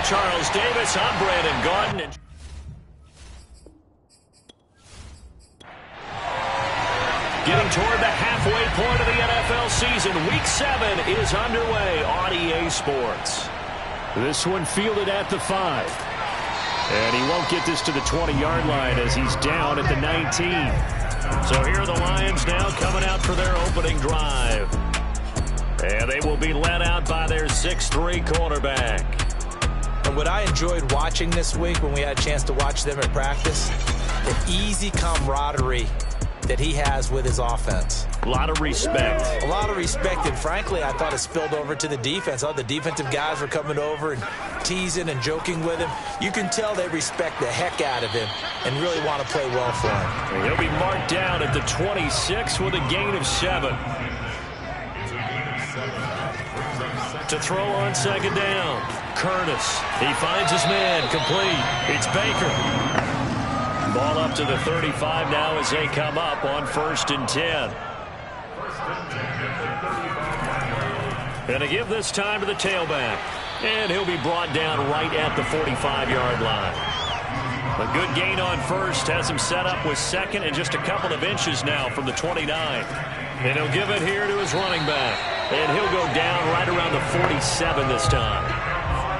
Charles Davis. I'm Brandon Gaudin. Getting toward the halfway point of the NFL season. Week 7 is underway on EA Sports. This one fielded at the 5. And he won't get this to the 20-yard line as he's down at the 19. So here are the Lions now coming out for their opening drive. And they will be led out by their 6'3 quarterback. And what I enjoyed watching this week when we had a chance to watch them at practice, the easy camaraderie that he has with his offense. A lot of respect. A lot of respect, and frankly, I thought it spilled over to the defense. All the defensive guys were coming over and teasing and joking with him. You can tell they respect the heck out of him and really want to play well for him. He'll be marked down at the 26 with a gain of 7. To throw on second down. Curtis. He finds his man. Complete. It's Baker. Ball up to the 35 now as they come up on 1st and 10. And to give this time to the tailback. And he'll be brought down right at the 45-yard line. A good gain on first has him set up with second and just a couple of inches now from the 29. And he'll give it here to his running back. And he'll go down right around the 47 this time.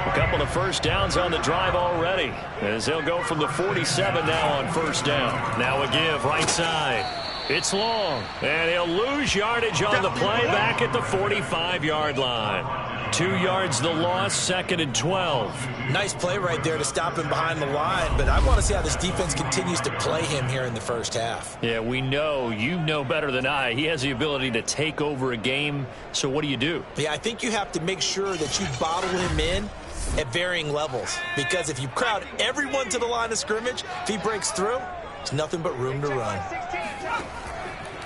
A couple of first downs on the drive already as they'll go from the 47 now on 1st down. Now a give right side. It's long. And he'll lose yardage on the play back at the 45-yard line. 2 yards the loss, 2nd and 12. Nice play right there to stop him behind the line, but I want to see how this defense continues to play him here in the first half. Yeah, we know. You know better than I. He has the ability to take over a game, so what do? Yeah, I think you have to make sure that you bottle him in at varying levels, because if you crowd everyone to the line of scrimmage, if he breaks through, there's nothing but room to run.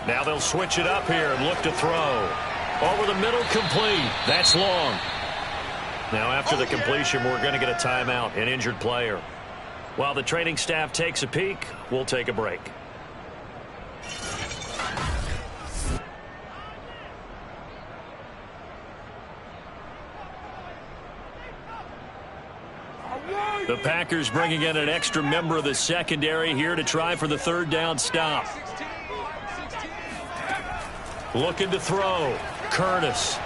Now they'll switch it up here and look to throw. Over the middle, complete. That's long. Now after the completion, we're going to get a timeout, an injured player. While the training staff takes a peek, we'll take a break. The Packers bringing in an extra member of the secondary here to try for the 3rd down stop. Looking to throw. Curtis.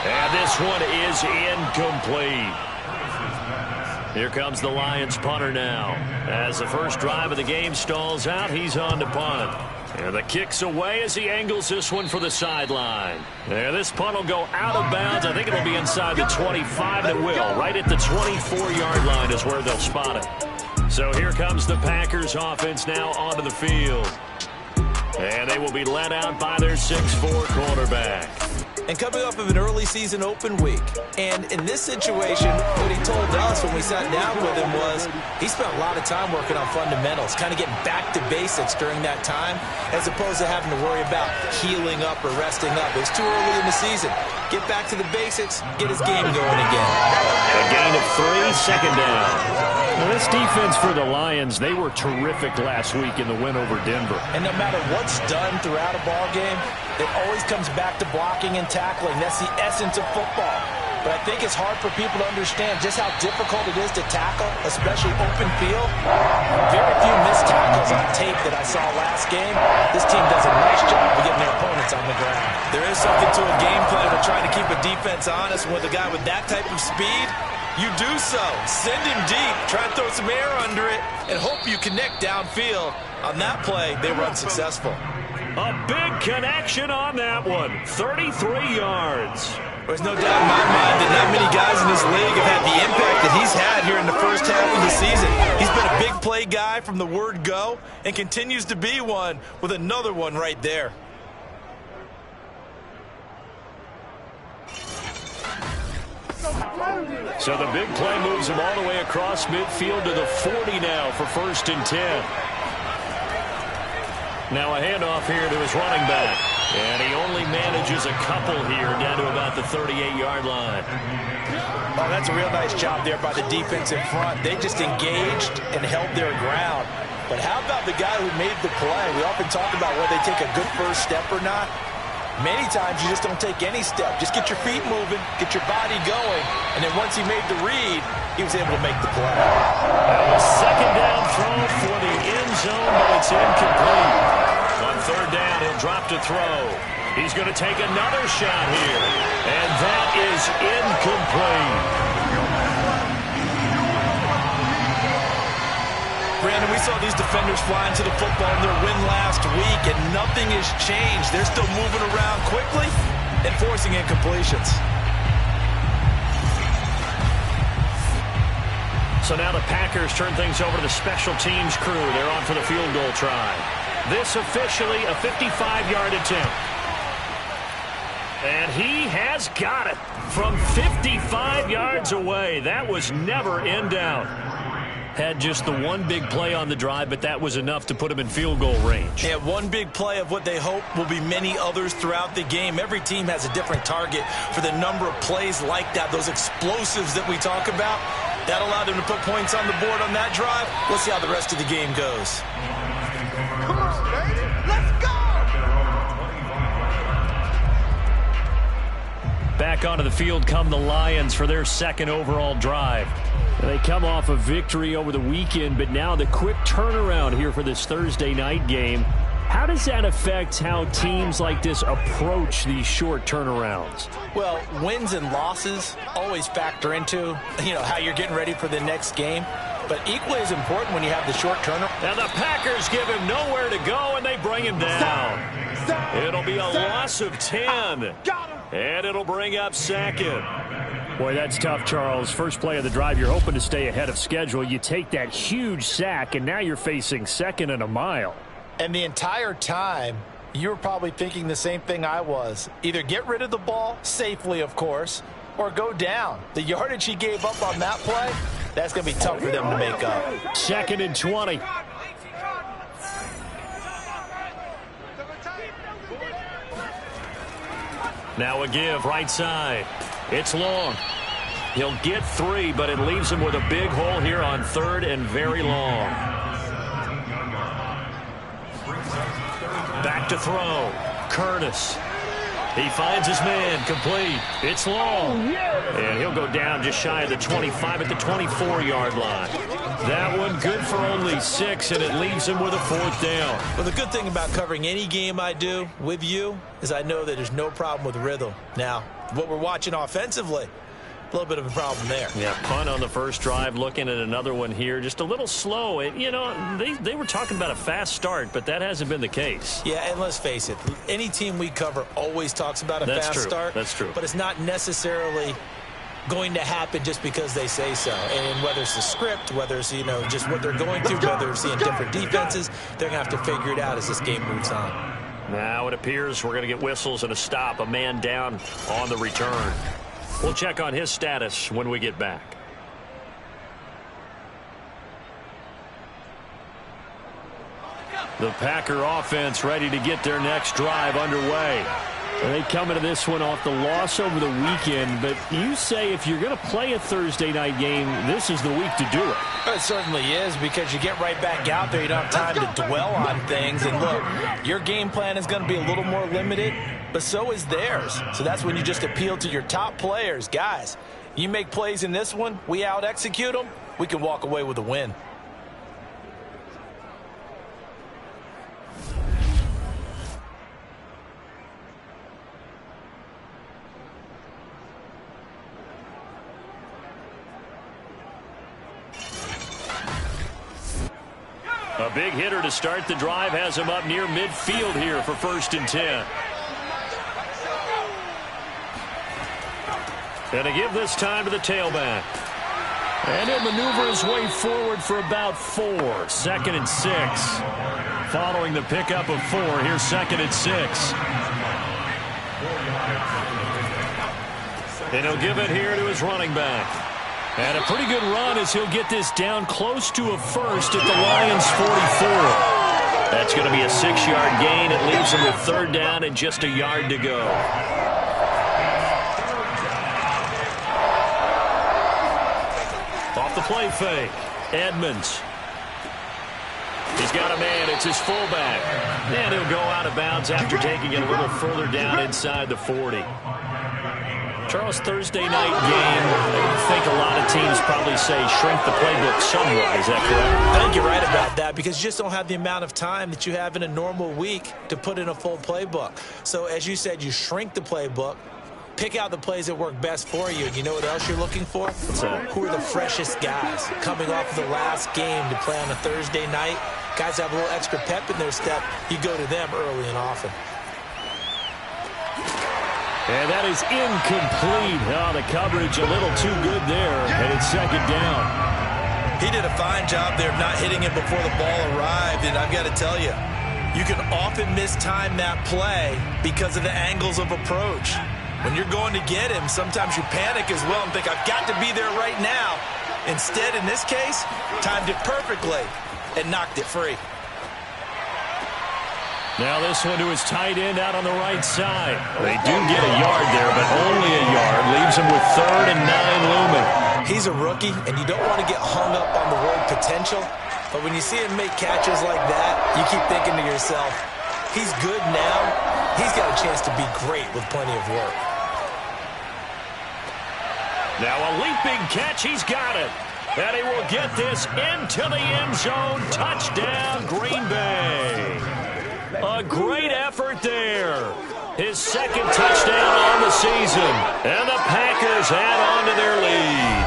And this one is incomplete. Here comes the Lions punter now. As the first drive of the game stalls out, he's on to punt. And the kick's away as he angles this one for the sideline. And this punt will go out of bounds. I think it'll be inside the 25, and it will. Right at the 24-yard line is where they'll spot it. So here comes the Packers offense now onto the field. And they will be led out by their 6'4 quarterback. And coming off of an early season open week. And in this situation, what he told us when we sat down with him was he spent a lot of time working on fundamentals, kind of getting back to basics during that time, as opposed to having to worry about healing up or resting up. It was too early in the season. Get back to the basics, get his game going again. A gain of 3, 2nd down. Well, this defense for the Lions, they were terrific last week in the win over Denver. And no matter what's done throughout a ball game, it always comes back to blocking and tackling. That's the essence of football. But I think it's hard for people to understand just how difficult it is to tackle, especially open field. Very few missed tackles on tape that I saw last game. This team does a nice job of getting their opponents on the ground. There is something to a game plan with trying to keep a defense honest. With a guy with that type of speed, you do so. Send him deep, try and throw some air under it, and hope you connect downfield. On that play, they were unsuccessful. A big connection on that one. 33 yards. There's no doubt in my mind that not many guys in this league have had the impact that he's had here in the first half of the season. He's been a big play guy from the word go and continues to be one with another one right there. So the big play moves him all the way across midfield to the 40 now for 1st and 10. Now a handoff here to his running back. And he only manages a couple here down to about the 38-yard line. Oh, that's a real nice job there by the defense in front. They just engaged and held their ground. But how about the guy who made the play? We often talk about whether they take a good first step or not. Many times you just don't take any step. Just get your feet moving, get your body going, and then once he made the read, he was able to make the play. That was second down throw for the end zone, but it's incomplete. On third down, he'll drop to throw. He's going to take another shot here, and that is incomplete. Brandon, we saw these defenders fly into the football in their win last week, and nothing has changed. They're still moving around quickly and forcing incompletions. So now the Packers turn things over to the special teams crew. They're on for the field goal try. This officially a 55-yard attempt. And he has got it from 55 yards away. That was never in doubt. Had just the one big play on the drive, but that was enough to put him in field goal range. Yeah, one big play of what they hope will be many others throughout the game. Every team has a different target for the number of plays like that, those explosives that we talk about. That allowed them to put points on the board on that drive. We'll see how the rest of the game goes. Come on, baby. Let's go! Back onto the field come the Lions for their second overall drive. They come off a victory over the weekend, but now the quick turnaround here for this Thursday night game. How does that affect how teams like this approach these short turnarounds? Well, wins and losses always factor into, how you're getting ready for the next game. But equally as important when you have the short turnaround. And the Packers give him nowhere to go, and they bring him down. It'll be a loss of 10. And it'll bring up second. Boy, that's tough, Charles. First play of the drive, you're hoping to stay ahead of schedule. You take that huge sack, and now you're facing second and a mile. And the entire time, you were probably thinking the same thing I was. Either get rid of the ball, safely, of course, or go down. The yardage he gave up on that play, that's going to be tough for them to make up. Second and 20. Now a give, right side. It's long. He'll get 3, but it leaves him with a big hole here on third and very long. Back to throw. Curtis. He finds his man. Complete. It's long. And he'll go down just shy of the 25 at the 24-yard line. That one good for only 6, and it leaves him with a 4th down. Well, the good thing about covering any game I do with you is I know that there's no problem with rhythm. Now, what we're watching offensively, a little bit of a problem there. Yeah, punt on the first drive, looking at another one here. Just a little slow. They were talking about a fast start, but that hasn't been the case. Yeah, and let's face it, any team we cover always talks about a fast start. That's true. But it's not necessarily going to happen just because they say so. And whether it's the script, whether it's, just what they're going through, whether it's seeing different defenses, they're going to have to figure it out as this game moves on. Now it appears we're going to get whistles and a stop. A man down on the return. We'll check on his status when we get back. The Packer offense ready to get their next drive underway. And they come into this one off the loss over the weekend, but you say if you're going to play a Thursday night game, this is the week to do it. It certainly is, because you get right back out there. You don't have time to dwell on things. And look, your game plan is going to be a little more limited, but so is theirs. So that's when you just appeal to your top players. Guys, you make plays in this one, we out-execute them, we can walk away with a win. A big hitter to start the drive has him up near midfield here for 1st and 10. And to give this time to the tailback. And he'll maneuver his way forward for about 4. 2nd and 6. Following the pickup of 4, here's 2nd and 6. And he'll give it here to his running back. And a pretty good run as he'll get this down close to a first at the Lions' 44. That's going to be a 6-yard gain. It leaves him with 3rd down and just a yard to go. Off the play fake, Edmonds. He He's got a man. It's his fullback. And he'll go out of bounds after taking it a little further down inside the 40. Charles, Thursday night game, I think a lot of teams probably say shrink the playbook somewhat. Is that correct? I think you're right about that because you just don't have the amount of time that you have in a normal week to put in a full playbook. So as you said, you shrink the playbook, pick out the plays that work best for you. And you know what else you're looking for? Who are the freshest guys coming off of the last game to play on a Thursday night? Guys have a little extra pep in their step. You go to them early and often. And that is incomplete. Oh, the coverage a little too good there, and it's second down. He did a fine job there of not hitting it before the ball arrived, and I've got to tell you, you can often mistime that play because of the angles of approach. When you're going to get him, sometimes you panic as well and think, I've got to be there right now. Instead, in this case, timed it perfectly and knocked it free. Now this one to his tight end out on the right side. They do get a yard there, but only a yard. Leaves him with 3rd and 9 looming. He's a rookie, and you don't want to get hung up on the word potential. But when you see him make catches like that, you keep thinking to yourself, he's good now. He's got a chance to be great with plenty of work. Now a leaping catch. He's got it. And he will get this into the end zone. Touchdown, Green Bay. A great effort there. His second touchdown on the season. And the Packers add on to their lead.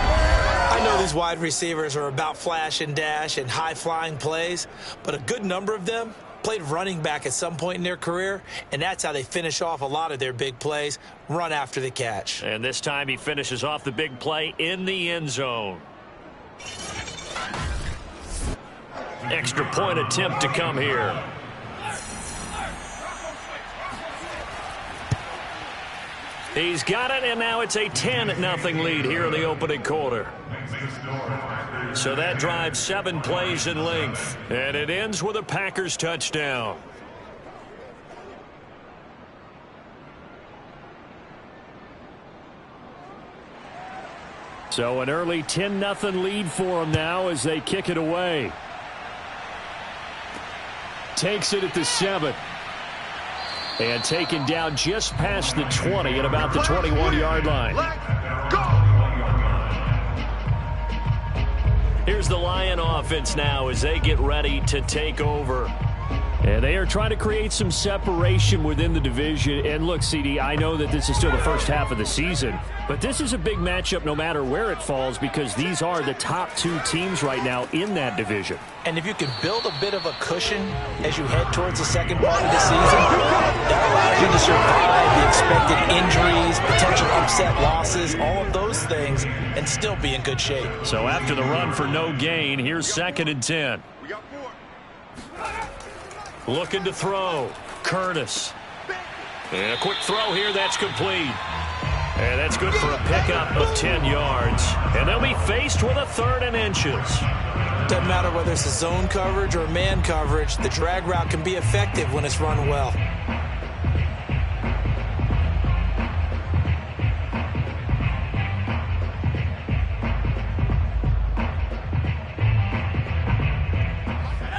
I know these wide receivers are about flash and dash and high-flying plays, but a good number of them played running back at some point in their career, and that's how they finish off a lot of their big plays, run after the catch. And this time he finishes off the big play in the end zone. Extra point attempt to come here. He's got it, and now it's a 10-0 lead here in the opening quarter. So that drives 7 plays in length, and it ends with a Packers touchdown. So an early 10-0 lead for them now as they kick it away. Takes it at the 7. And taken down just past the 20 at about the 21-yard line. Here's the Lion offense now as they get ready to take over. And they are trying to create some separation within the division. And look, CD, I know that this is still the first half of the season, but this is a big matchup no matter where it falls because these are the top 2 teams right now in that division. And if you can build a bit of a cushion as you head towards the second part of the season, that allows you to survive the expected injuries, potential upset losses, all of those things, and still be in good shape. So after the run for no gain, here's 2nd and 10. Looking to throw. Curtis. And a quick throw here. That's complete. And that's good for a pickup of 10 yards. And they'll be faced with a 3rd and inches. Doesn't matter whether it's a zone coverage or man coverage. The drag route can be effective when it's run well.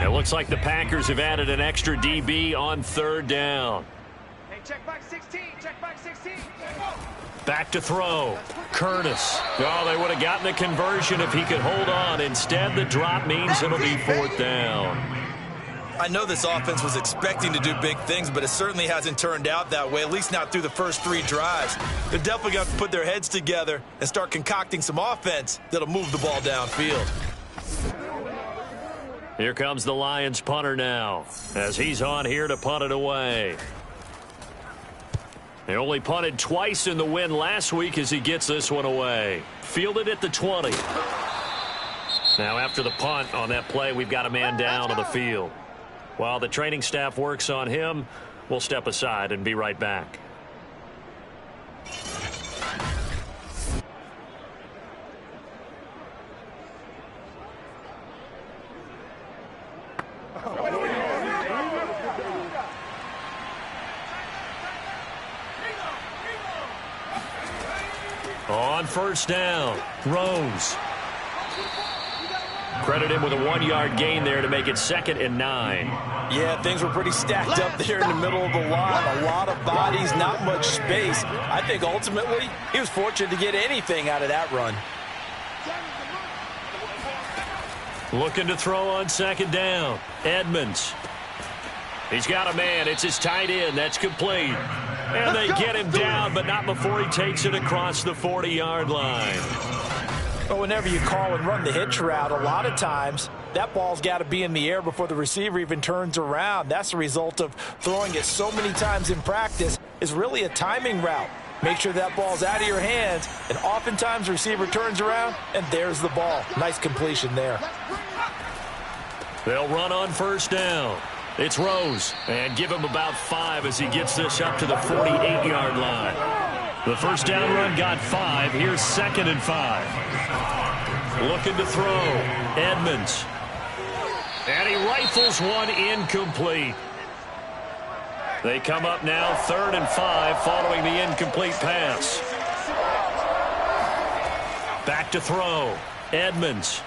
It looks like the Packers have added an extra DB on 3rd down. Hey, check back 16. Check back 16. Back to throw. Curtis. Oh, they would have gotten the conversion if he could hold on. Instead, the drop means it'll be 4th down. I know this offense was expecting to do big things, but it certainly hasn't turned out that way, at least not through the first 3 drives. They're definitely going to put their heads together and start concocting some offense that'll move the ball downfield. Here comes the Lions punter now as he's on here to punt it away. He only punted twice in the win last week as he gets this one away. Fielded at the 20. Now after the punt on that play, we've got a man down on the field. While the training staff works on him, we'll step aside and be right back. On 1st down, Rose. Credit him with a 1-yard gain there to make it 2nd and 9. Yeah, things were pretty stacked up there in the middle of the line. A lot of bodies, not much space. I think ultimately he was fortunate to get anything out of that run. Looking to throw on 2nd down. Edmonds. He's got a man. It's his tight end. That's complete. And they get him down, but not before he takes it across the 40-yard line. But whenever you call and run the hitch route, a lot of times that ball's got to be in the air before the receiver even turns around. That's the result of throwing it so many times in practice. Is really a timing route. Make sure that ball's out of your hands, and oftentimes the receiver turns around, and there's the ball. Nice completion there. They'll run on 1st down. It's Rose, and give him about 5 as he gets this up to the 48-yard line. The 1st down run got 5. Here's 2nd and 5. Looking to throw. Edmonds. And he rifles one incomplete. They come up now 3rd and 5 following the incomplete pass. Back to throw. Edmonds.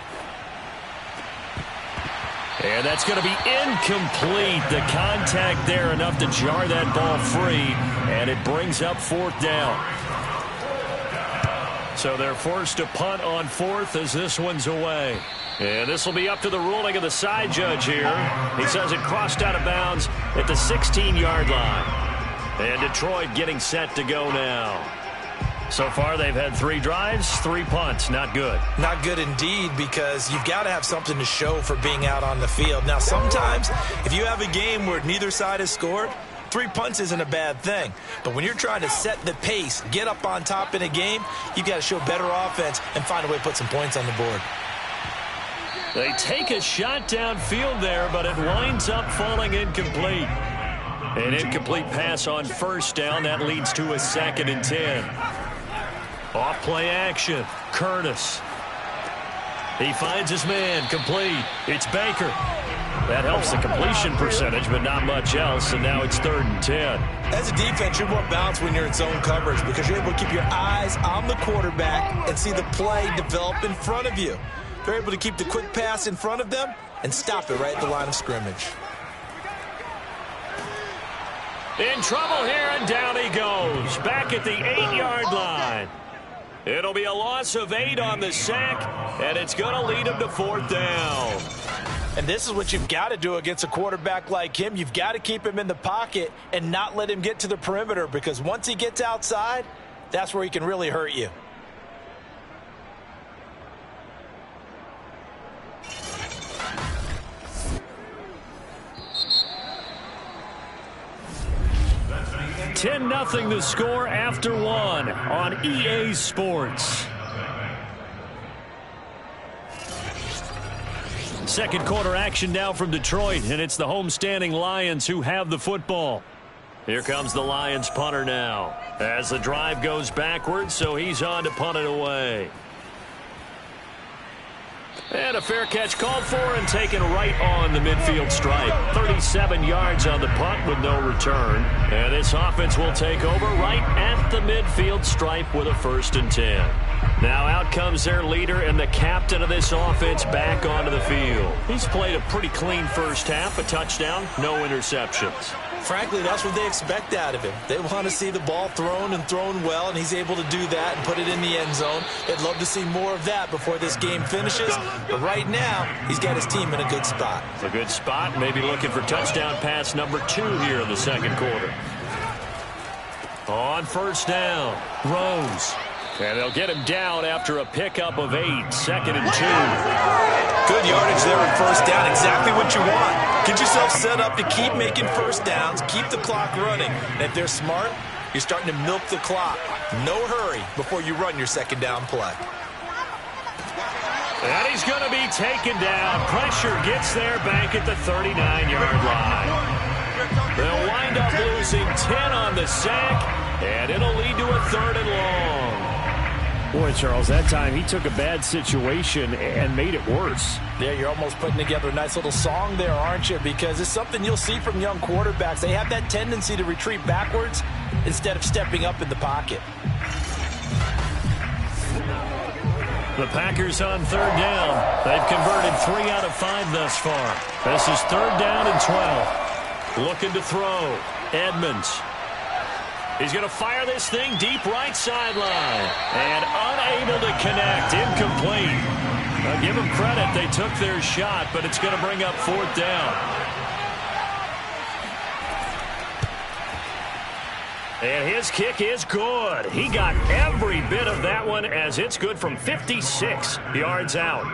And that's going to be incomplete. The contact there enough to jar that ball free, and it brings up 4th down. So they're forced to punt on 4th as this one's away. And this will be up to the ruling of the side judge here. He says it crossed out of bounds at the 16-yard line. And Detroit getting set to go now. So far, they've had 3 drives, 3 punts. Not good. Not good indeed, because you've got to have something to show for being out on the field. Now, sometimes, if you have a game where neither side has scored, 3 punts isn't a bad thing. But when you're trying to set the pace, get up on top in a game, you've got to show better offense and find a way to put some points on the board. They take a shot downfield there, but it winds up falling incomplete. An incomplete pass on 1st down. That leads to a 2nd and 10. Off play action. Curtis. He finds his man. Complete. It's Baker. That helps the completion percentage, but not much else, and now it's 3rd and 10. As a defense, you're more balanced when you're in zone coverage because you're able to keep your eyes on the quarterback and see the play develop in front of you. They're able to keep the quick pass in front of them and stop it right at the line of scrimmage. In trouble here, and down he goes. Back at the 8-yard line. It'll be a loss of 8 on the sack, and it's going to lead him to 4th down. And this is what you've got to do against a quarterback like him. You've got to keep him in the pocket and not let him get to the perimeter, because once he gets outside, that's where he can really hurt you. Ten 10-0 the score after 1 on EA Sports. Second quarter action now from Detroit, and it's the homestanding Lions who have the football. Here comes the Lions punter now as the drive goes backwards, so he's on to punt it away. And a fair catch called for and taken right on the midfield stripe. 37 yards on the punt with no return. And this offense will take over right at the midfield stripe with a 1st and 10. Now out comes their leader and the captain of this offense back onto the field. He's played a pretty clean first half, a touchdown, no interceptions. Frankly, that's what they expect out of him. They want to see the ball thrown and thrown well, and he's able to do that and put it in the end zone. They'd love to see more of that before this game finishes. But right now, he's got his team in a good spot. A good spot, maybe looking for touchdown pass number 2 here in the second quarter. On 1st down, Rose. And they'll get him down after a pickup of 8, 2nd and 2. Good yardage there on 1st down, exactly what you want. Get yourself set up to keep making 1st downs, keep the clock running. And if they're smart, you're starting to milk the clock. No hurry before you run your 2nd down play. And he's going to be taken down. Pressure gets there back at the 39-yard line. They'll wind up losing 10 on the sack, and it'll lead to a 3rd and long. Boy, Charles, that time he took a bad situation and made it worse. Yeah, you're almost putting together a nice little song there, aren't you? Because it's something you'll see from young quarterbacks. They have that tendency to retreat backwards instead of stepping up in the pocket. The Packers on third down. They've converted 3 out of 5 thus far. This is third down and 12. Looking to throw. Edmonds. He's going to fire this thing deep right sideline. And unable to connect. Incomplete. I'll give them credit. They took their shot, but it's going to bring up fourth down. And his kick is good. He got every bit of that one as it's good from 56 yards out.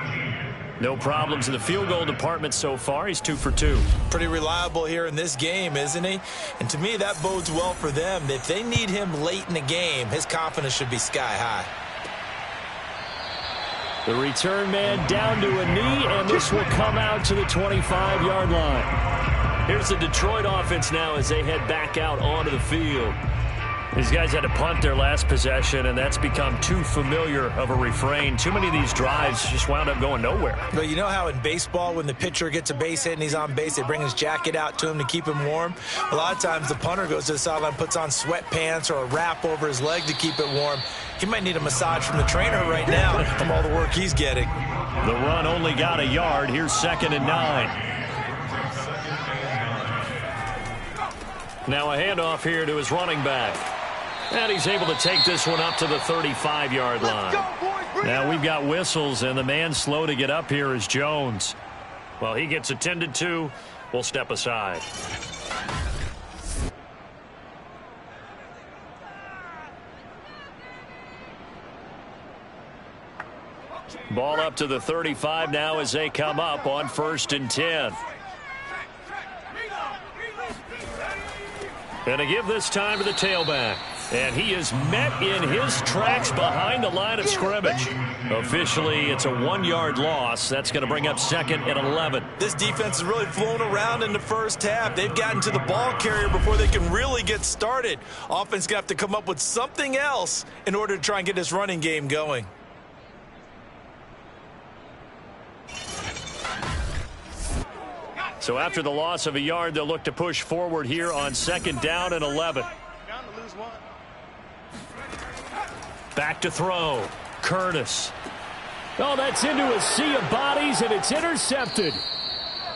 No problems in the field goal department so far. He's 2 for 2. Pretty reliable here in this game, isn't he? And to me, that bodes well for them. If they need him late in the game, his confidence should be sky high. The return man down to a knee, and this will come out to the 25-yard line. Here's the Detroit offense now as they head back out onto the field. These guys had to punt their last possession, and that's become too familiar of a refrain. Too many of these drives just wound up going nowhere. But you know how in baseball, when the pitcher gets a base hit and he's on base, they bring his jacket out to him to keep him warm? A lot of times the punter goes to the sideline, puts on sweatpants or a wrap over his leg to keep it warm. He might need a massage from the trainer right now from all the work he's getting. The run only got a yard. Here's 2nd and 9. Now a handoff here to his running back. And he's able to take this one up to the 35-yard line. Now we've got whistles, and the man slow to get up here is Jones. Well, he gets attended to. We'll step aside. Ball up to the 35 now as they come up on 1st and 10. And to give this time to the tailback. And he is met in his tracks behind the line of scrimmage. Officially, it's a 1-yard loss. That's going to bring up 2nd and 11. This defense is really flown around in the first half. They've gotten to the ball carrier before they can really get started. Offense going to have to come up with something else in order to try and get this running game going. So after the loss of a yard, they'll look to push forward here on 2nd down and 11. Back to throw. Curtis. Oh, that's into a sea of bodies, and it's intercepted.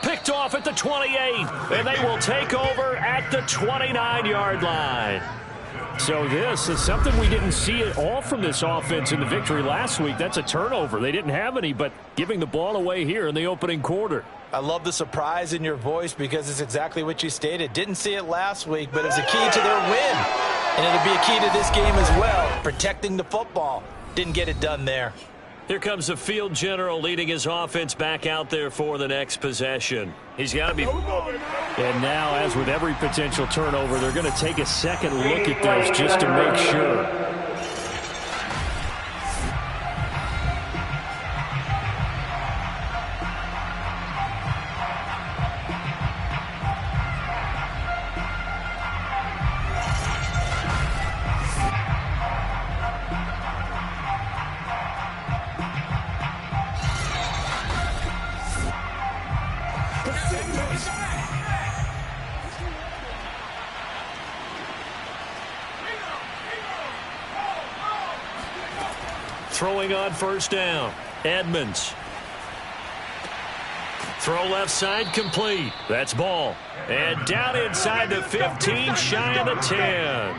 Picked off at the 28, and they will take over at the 29-yard line. So this is something we didn't see at all from this offense in the victory last week. That's a turnover. They didn't have any, but giving the ball away here in the opening quarter. I love the surprise in your voice because it's exactly what you stated. Didn't see it last week, but it's a key to their win. And it'll be a key to this game as well, protecting the football. Didn't get it done there. Here comes the field general leading his offense back out there for the next possession. He's got to be. And now, as with every potential turnover, they're going to take a second look at this just to make sure. Throwing on 1st down. Edmonds. Throw left side complete. That's ball. And down inside the 15, shy of the 10.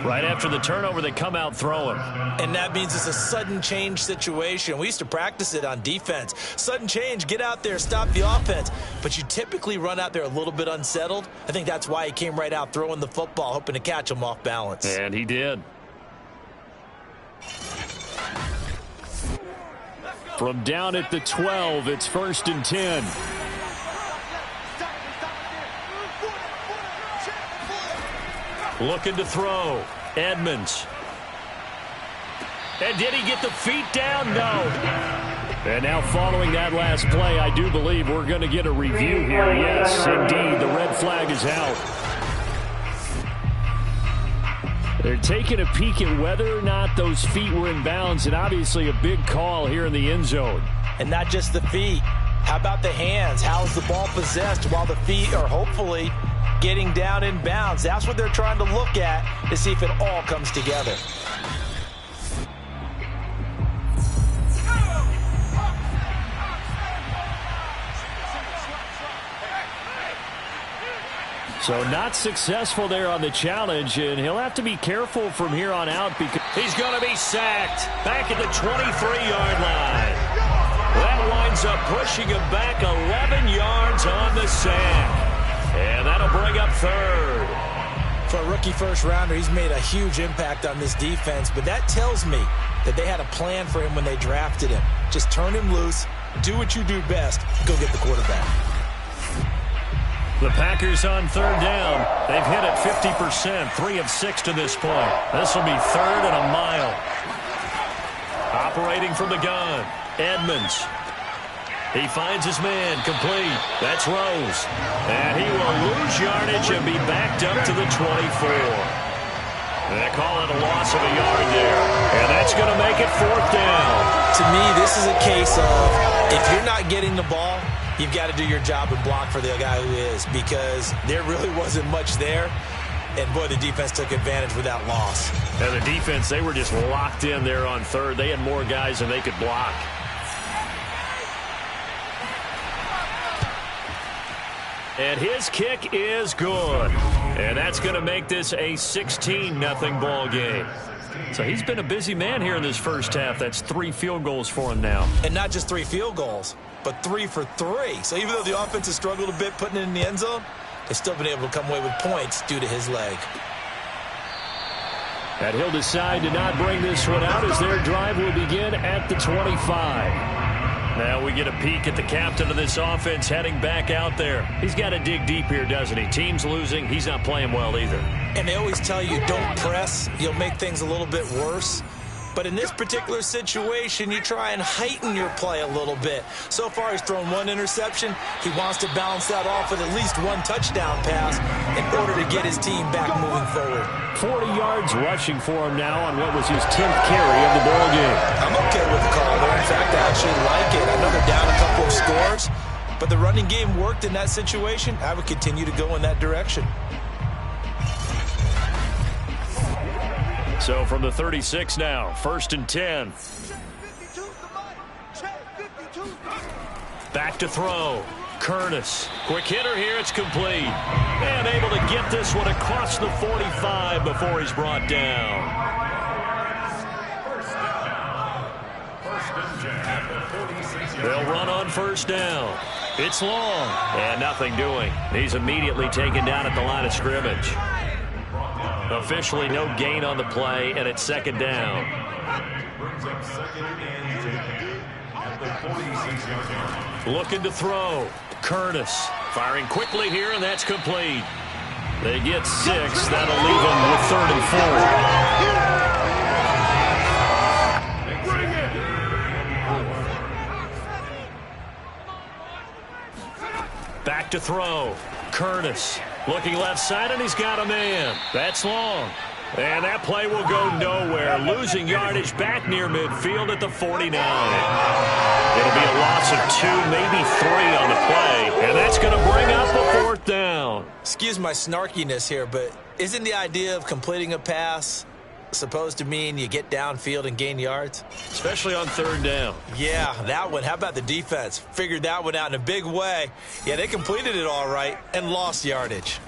Right after the turnover, they come out throwing. And that means it's a sudden change situation. We used to practice it on defense. Sudden change, get out there, stop the offense. But you typically run out there a little bit unsettled. I think that's why he came right out throwing the football, hoping to catch him off balance. And he did. From down at the 12, it's 1st and 10. Looking to throw. Edmonds. And did he get the feet down? No. And now following that last play, I do believe we're going to get a review here. Yes, indeed, the red flag is out. They're taking a peek at whether or not those feet were in bounds, and obviously a big call here in the end zone. And not just the feet. How about the hands? How's the ball possessed while the feet are hopefully getting down in bounds? That's what they're trying to look at to see if it all comes together. So not successful there on the challenge, and he'll have to be careful from here on out because he's going to be sacked back at the 23-yard line. That winds up pushing him back 11 yards on the sack. And that'll bring up third. For a rookie first-rounder, he's made a huge impact on this defense, but that tells me that they had a plan for him when they drafted him. Just turn him loose, do what you do best, go get the quarterback. The Packers on third down. They've hit it 50%, 3 of 6 to this point. This will be third and a mile. Operating from the gun, Edmonds. He finds his man, complete. That's Rose. And he will lose yardage and be backed up to the 24. They call it a loss of a yard there. And that's going to make it fourth down. To me, this is a case of if you're not getting the ball, you've got to do your job and block for the guy who is, because there really wasn't much there. And, boy, the defense took advantage with that loss. And the defense, they were just locked in there on third. They had more guys than they could block. And his kick is good. And that's going to make this a 16-0 ball game. So he's been a busy man here in this first half. That's 3 field goals for him now. And not just 3 field goals, but 3 for 3. So even though the offense has struggled a bit putting it in the end zone, they've still been able to come away with points due to his leg. And he'll decide to not bring this one out as their drive will begin at the 25. Now we get a peek at the captain of this offense heading back out there. He's got to dig deep here, doesn't he? Team's losing. He's not playing well either. And they always tell you, don't press. You'll make things a little bit worse. But in this particular situation, you try and heighten your play a little bit. So far, he's thrown 1 interception. He wants to balance that off with at least 1 touchdown pass in order to get his team back moving forward. 40 yards rushing for him now on what was his 10th carry of the ball game. I'm okay with the call there. In fact, I actually like it. I know they're down a couple of scores, but the running game worked in that situation. I would continue to go in that direction. So from the 36 now, 1st and 10. Back to throw. Curtis. Quick hitter here. It's complete. And able to get this one across the 45 before he's brought down. They'll run on 1st down. It's long. And nothing doing. He's immediately taken down at the line of scrimmage. Officially no gain on the play, and it's 2nd down. Looking to throw. Curtis firing quickly here, and that's complete. They get 6. That'll leave them with 3rd and 4. Back to throw. Curtis looking left side, and he's got a man. That's long. And that play will go nowhere. Losing yardage back near midfield at the 49. It'll be a loss of 2, maybe 3 on the play. And that's going to bring up a 4th down. Excuse my snarkiness here, but isn't the idea of completing a pass supposed to mean you get downfield and gain yards? Especially on 3rd down. Yeah, that one. How about the defense? Figured that one out in a big way. Yeah, they completed it all right and lost yardage.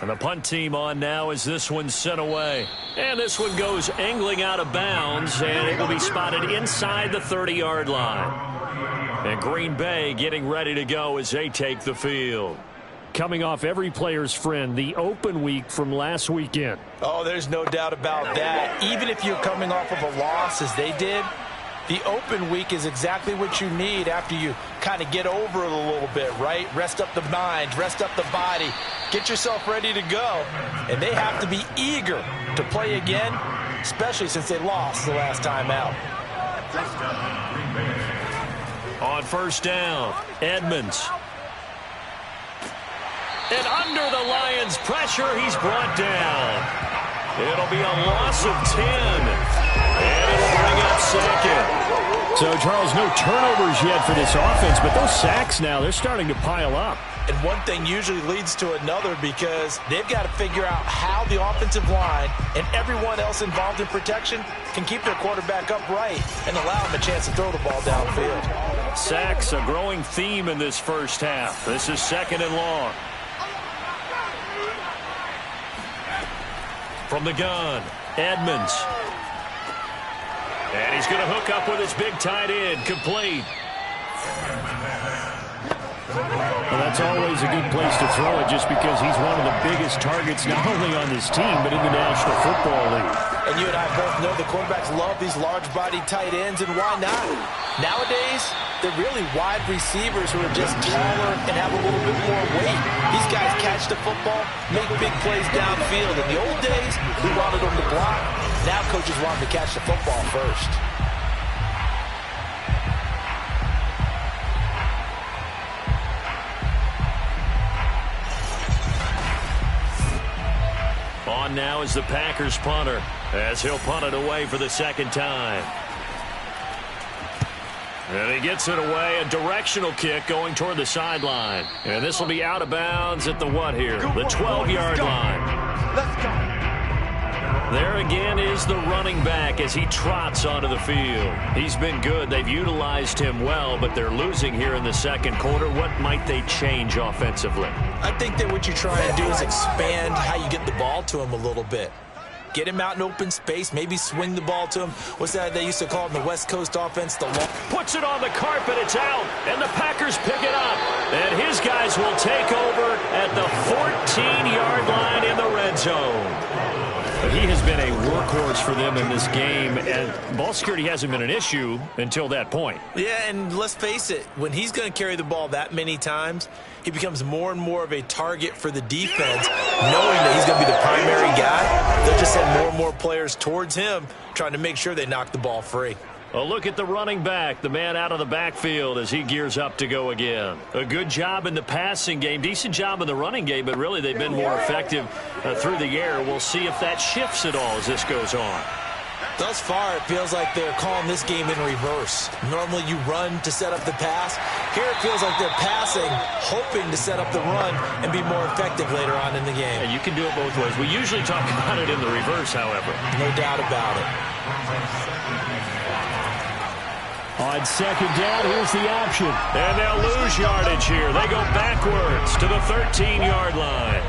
And the punt team on now as this one's sent away. And this one goes angling out of bounds, and it will be spotted inside the 30-yard line. And Green Bay getting ready to go as they take the field. Coming off every player's friend, the open week from last weekend. Oh, there's no doubt about that. Even if you're coming off of a loss as they did, the open week is exactly what you need after you kind of get over it a little bit, right? Rest up the mind, rest up the body, get yourself ready to go. And they have to be eager to play again, especially since they lost the last time out. On 1st down, Edmonds. And under the Lions' pressure, he's brought down. It'll be a loss of 10. And it'll bring up 2nd. So, Charles, no turnovers yet for this offense, but those sacks now, they're starting to pile up. And one thing usually leads to another because they've got to figure out how the offensive line and everyone else involved in protection can keep their quarterback upright and allow him a chance to throw the ball downfield. Sacks, a growing theme in this first half. This is 2nd and long. From the gun, Edmonds. And he's going to hook up with his big tight end, complete. Well, that's always a good place to throw it just because he's one of the biggest targets not only on this team but in the National Football League. And you and I both know the quarterbacks love these large-bodied tight ends, and why not? Nowadays, they're really wide receivers who are just taller and have a little bit more weight. These guys catch the football, make big plays downfield. In the old days, we wanted them to block. Now coaches want them to catch the football first. On now is the Packers punter as he'll punt it away for the second time. And he gets it away, a directional kick going toward the sideline. And this will be out of bounds at the what here? The 12-yard line. Let's go. There again is the running back as he trots onto the field. He's been good. They've utilized him well, but they're losing here in the second quarter. What might they change offensively? I think that what you try and do is expand how you get the ball to him a little bit. Get him out in open space, maybe swing the ball to him. What's that they used to call in the West Coast offense? The long. Puts it on the carpet, it's out, and the Packers pick it up. And his guys will take over at the 14-yard line in the red zone. But he has been a workhorse for them in this game, and ball security hasn't been an issue until that point. Yeah, and let's face it, when he's going to carry the ball that many times, he becomes more and more of a target for the defense, knowing that he's going to be the primary guy. They'll just send more and more players towards him, trying to make sure they knock the ball free. A look at the running back, the man out of the backfield as he gears up to go again. A good job in the passing game, decent job in the running game, but really they've been more effective through the air. We'll see if that shifts at all as this goes on. Thus far, it feels like they're calling this game in reverse. Normally you run to set up the pass. Here it feels like they're passing, hoping to set up the run and be more effective later on in the game. And you can do it both ways. We usually talk about it in the reverse, however. No doubt about it. On second down, here's the option. And they'll lose yardage here. They go backwards to the 13-yard line.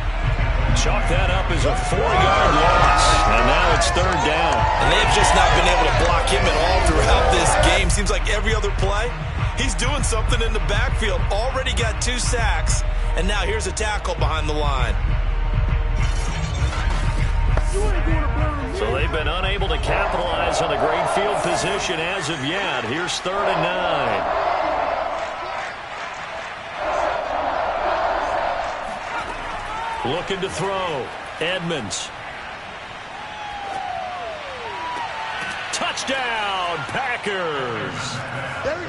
Chalk that up as a 4-yard loss. And now it's third down. And they've just not been able to block him at all throughout this game. Seems like every other play, he's doing something in the backfield. Already got 2 sacks. And now here's a tackle behind the line. So they've been unable to capitalize on the great field position as of yet. Here's 3rd and 9. Looking to throw. Edmonds. Touchdown, Packers.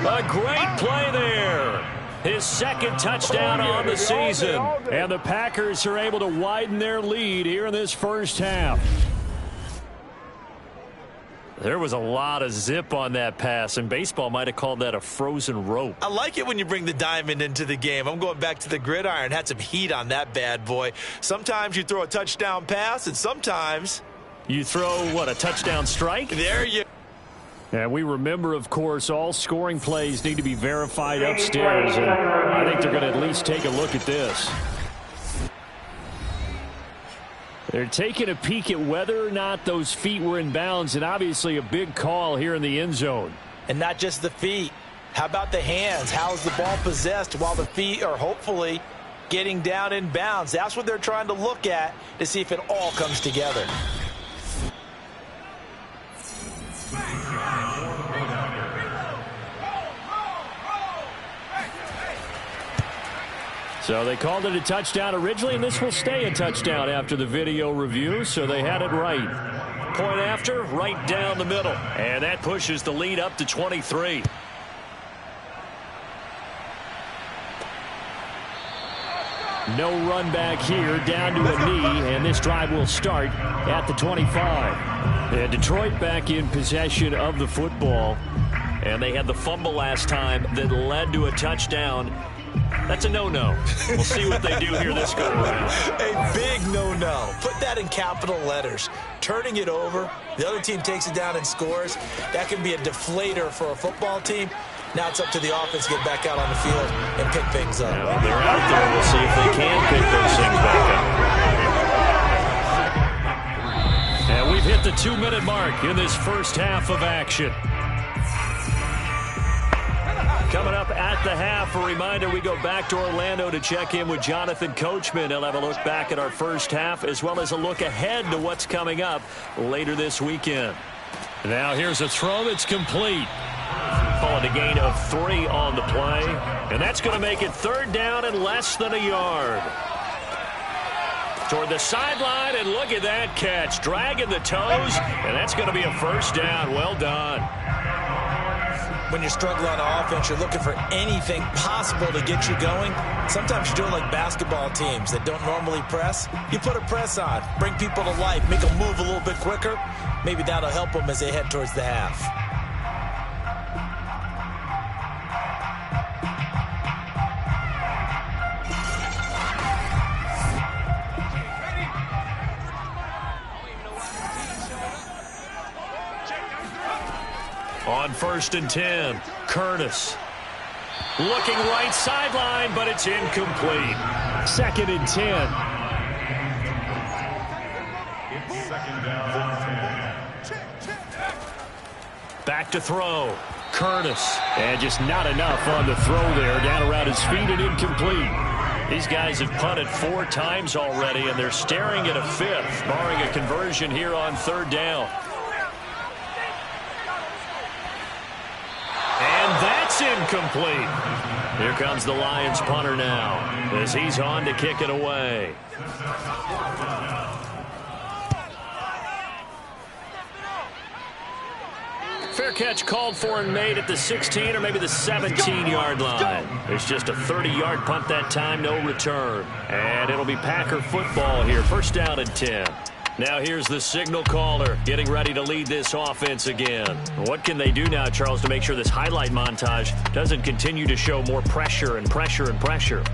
A great play there. His second touchdown on the season. And the Packers are able to widen their lead here in this first half. There was a lot of zip on that pass, and baseball might have called that a frozen rope. I like it when you bring the diamond into the game. I'm going back to the gridiron. Had some heat on that bad boy. Sometimes you throw a touchdown pass, and sometimes you throw, what, a touchdown strike? There you go. And we remember, of course, all scoring plays need to be verified upstairs, and I think they're going to at least take a look at this. They're taking a peek at whether or not those feet were in bounds, and obviously a big call here in the end zone. And not just the feet. How about the hands? How's the ball possessed while the feet are hopefully getting down in bounds? That's what they're trying to look at to see if it all comes together. So they called it a touchdown originally, and this will stay a touchdown after the video review, so they had it right. Point after, right down the middle. And that pushes the lead up to 23. No run back here, down to a knee, and this drive will start at the 25. And Detroit back in possession of the football. And they had the fumble last time that led to a touchdown. That's a no-no. We'll see what they do here this go-around. A big no-no. Put that in capital letters. Turning it over, the other team takes it down and scores. That can be a deflator for a football team. Now it's up to the offense to get back out on the field and pick things up. Now, they're out there. We'll see if they can pick those things back up. the 2-minute mark in this first half of action. Coming up at the half, a reminder, we go back to Orlando to check in with Jonathan Coachman. He'll have a look back at our first half as well as a look ahead to what's coming up later this weekend. Now here's a throw that's complete. Calling a gain of 3 on the play. And that's going to make it 3rd down and less than a yard. Toward the sideline, and look at that catch. Dragging the toes, and that's going to be a 1st down. Well done. When you're struggling on offense, you're looking for anything possible to get you going. Sometimes you do it like basketball teams that don't normally press. You put a press on, bring people to life, make them move a little bit quicker. Maybe that'll help them as they head towards the half. On 1st and 10, Curtis. Looking right sideline, but it's incomplete. 2nd and 10. It's 2nd down. Back to throw. Curtis. And just not enough on the throw there. Down around his feet and incomplete. These guys have punted 4 times already, and they're staring at a 5th, barring a conversion here on 3rd down. And that's incomplete. Here comes the Lions punter now as he's on to kick it away. Fair catch called for and made at the 16 or maybe the 17-yard line. It's just a 30-yard punt that time, no return. And it'll be Packer football here, 1st down and 10. Now here's the signal caller getting ready to lead this offense again. What can they do now, Charles, to make sure this highlight montage doesn't continue to show more pressure and pressure and pressure?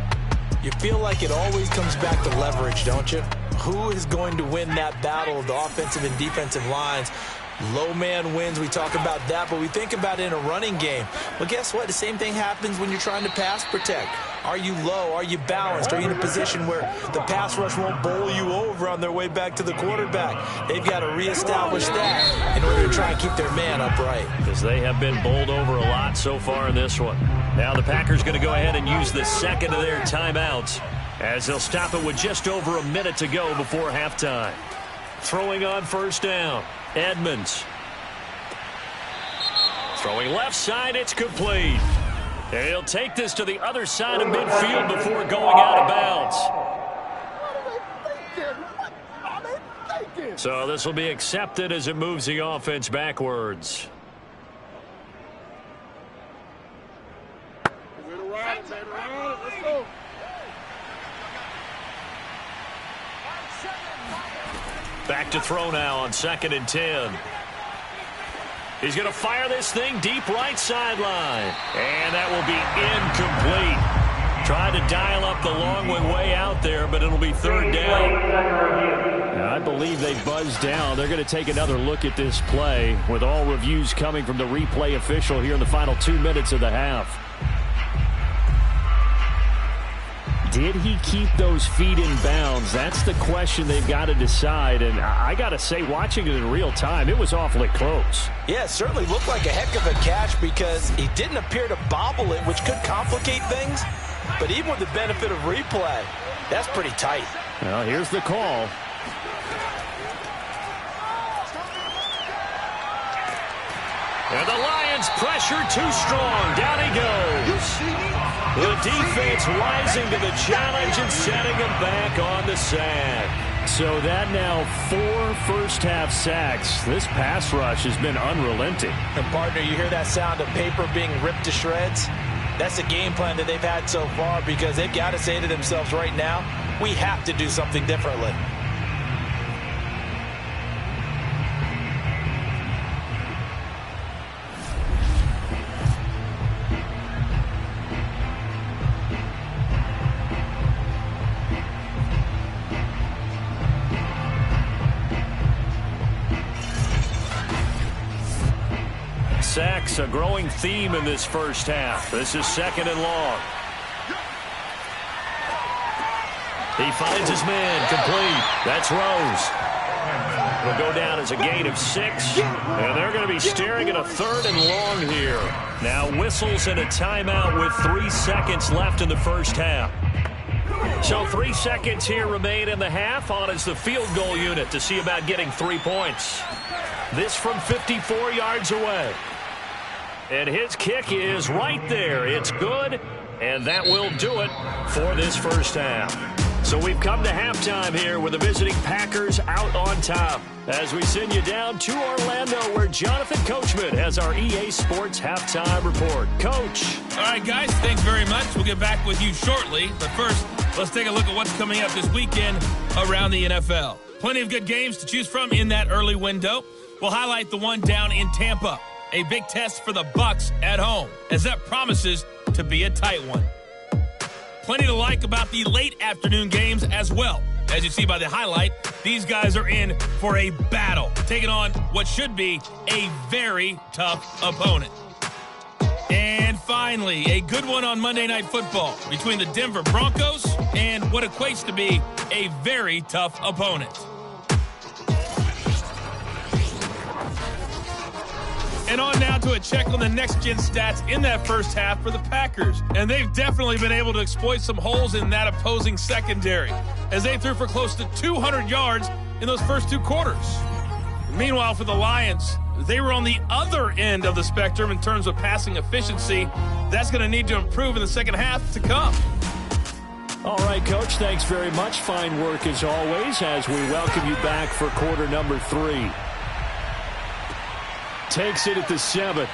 You feel like it always comes back to leverage, don't you? Who is going to win that battle of the offensive and defensive lines? Low man wins. We talk about that, but we think about it in a running game. Well, guess what? The same thing happens when you're trying to pass protect. Are you low? Are you balanced? Are you in a position where the pass rush won't bowl you over on their way back to the quarterback? They've got to reestablish that in order to try and keep their man upright. Because they have been bowled over a lot so far in this one. Now the Packers going to go ahead and use the 2nd of their timeouts as they'll stop it with just over a minute to go before halftime. Throwing on 1st down. Edmonds. Throwing left side, it's complete. And he'll take this to the other side of midfield before going out of bounds. So this will be accepted as it moves the offense backwards. Back to throw now on 2nd and 10. He's going to fire this thing deep right sideline. And that will be incomplete. Tried to dial up the long way out there, but it'll be 3rd down. I believe they buzzed down. They're going to take another look at this play with all reviews coming from the replay official here in the final 2 minutes of the half. Did he keep those feet in bounds? That's the question they've got to decide. And I got to say, watching it in real time, it was awfully close. Yeah, it certainly looked like a heck of a catch because he didn't appear to bobble it, which could complicate things. But even with the benefit of replay, that's pretty tight. Well, here's the call. And the Lions pressure too strong. Down he goes. The defense rising to the challenge and setting him back on the sack. So that now 4 first-half sacks. This pass rush has been unrelenting. And partner, you hear that sound of paper being ripped to shreds? That's a game plan that they've had so far because they've got to say to themselves right now, we have to do something differently. Sacks, a growing theme in this first half. This is 2nd and long. He finds his man, complete. That's Rose. It'll go down as a gain of 6, and they're going to be staring at a 3rd and long here. Now whistles and a timeout with 3 seconds left in the first half. So 3 seconds here remain in the half. On is the field goal unit to see about getting 3 points. This from 54 yards away. And his kick is right there. It's good, and that will do it for this first half. So we've come to halftime here with the visiting Packers out on top. As we send you down to Orlando, where Jonathan Coachman has our EA Sports halftime report. Coach. All right, guys, thanks very much. We'll get back with you shortly. But first, let's take a look at what's coming up this weekend around the NFL. Plenty of good games to choose from in that early window. We'll highlight the one down in Tampa. A big test for the Bucs at home, as that promises to be a tight one. Plenty to like about the late afternoon games as well. As you see by the highlight, these guys are in for a battle, taking on what should be a very tough opponent. And finally, a good one on Monday Night Football between the Denver Broncos and what equates to be a very tough opponent. And on now to a check on the next-gen stats in that first half for the Packers. And they've definitely been able to exploit some holes in that opposing secondary, as they threw for close to 200 yards in those first 2 quarters. Meanwhile, for the Lions, they were on the other end of the spectrum in terms of passing efficiency. That's going to need to improve in the second half to come. All right, Coach, thanks very much. Fine work as always as we welcome you back for quarter number 3. Takes it at the 7.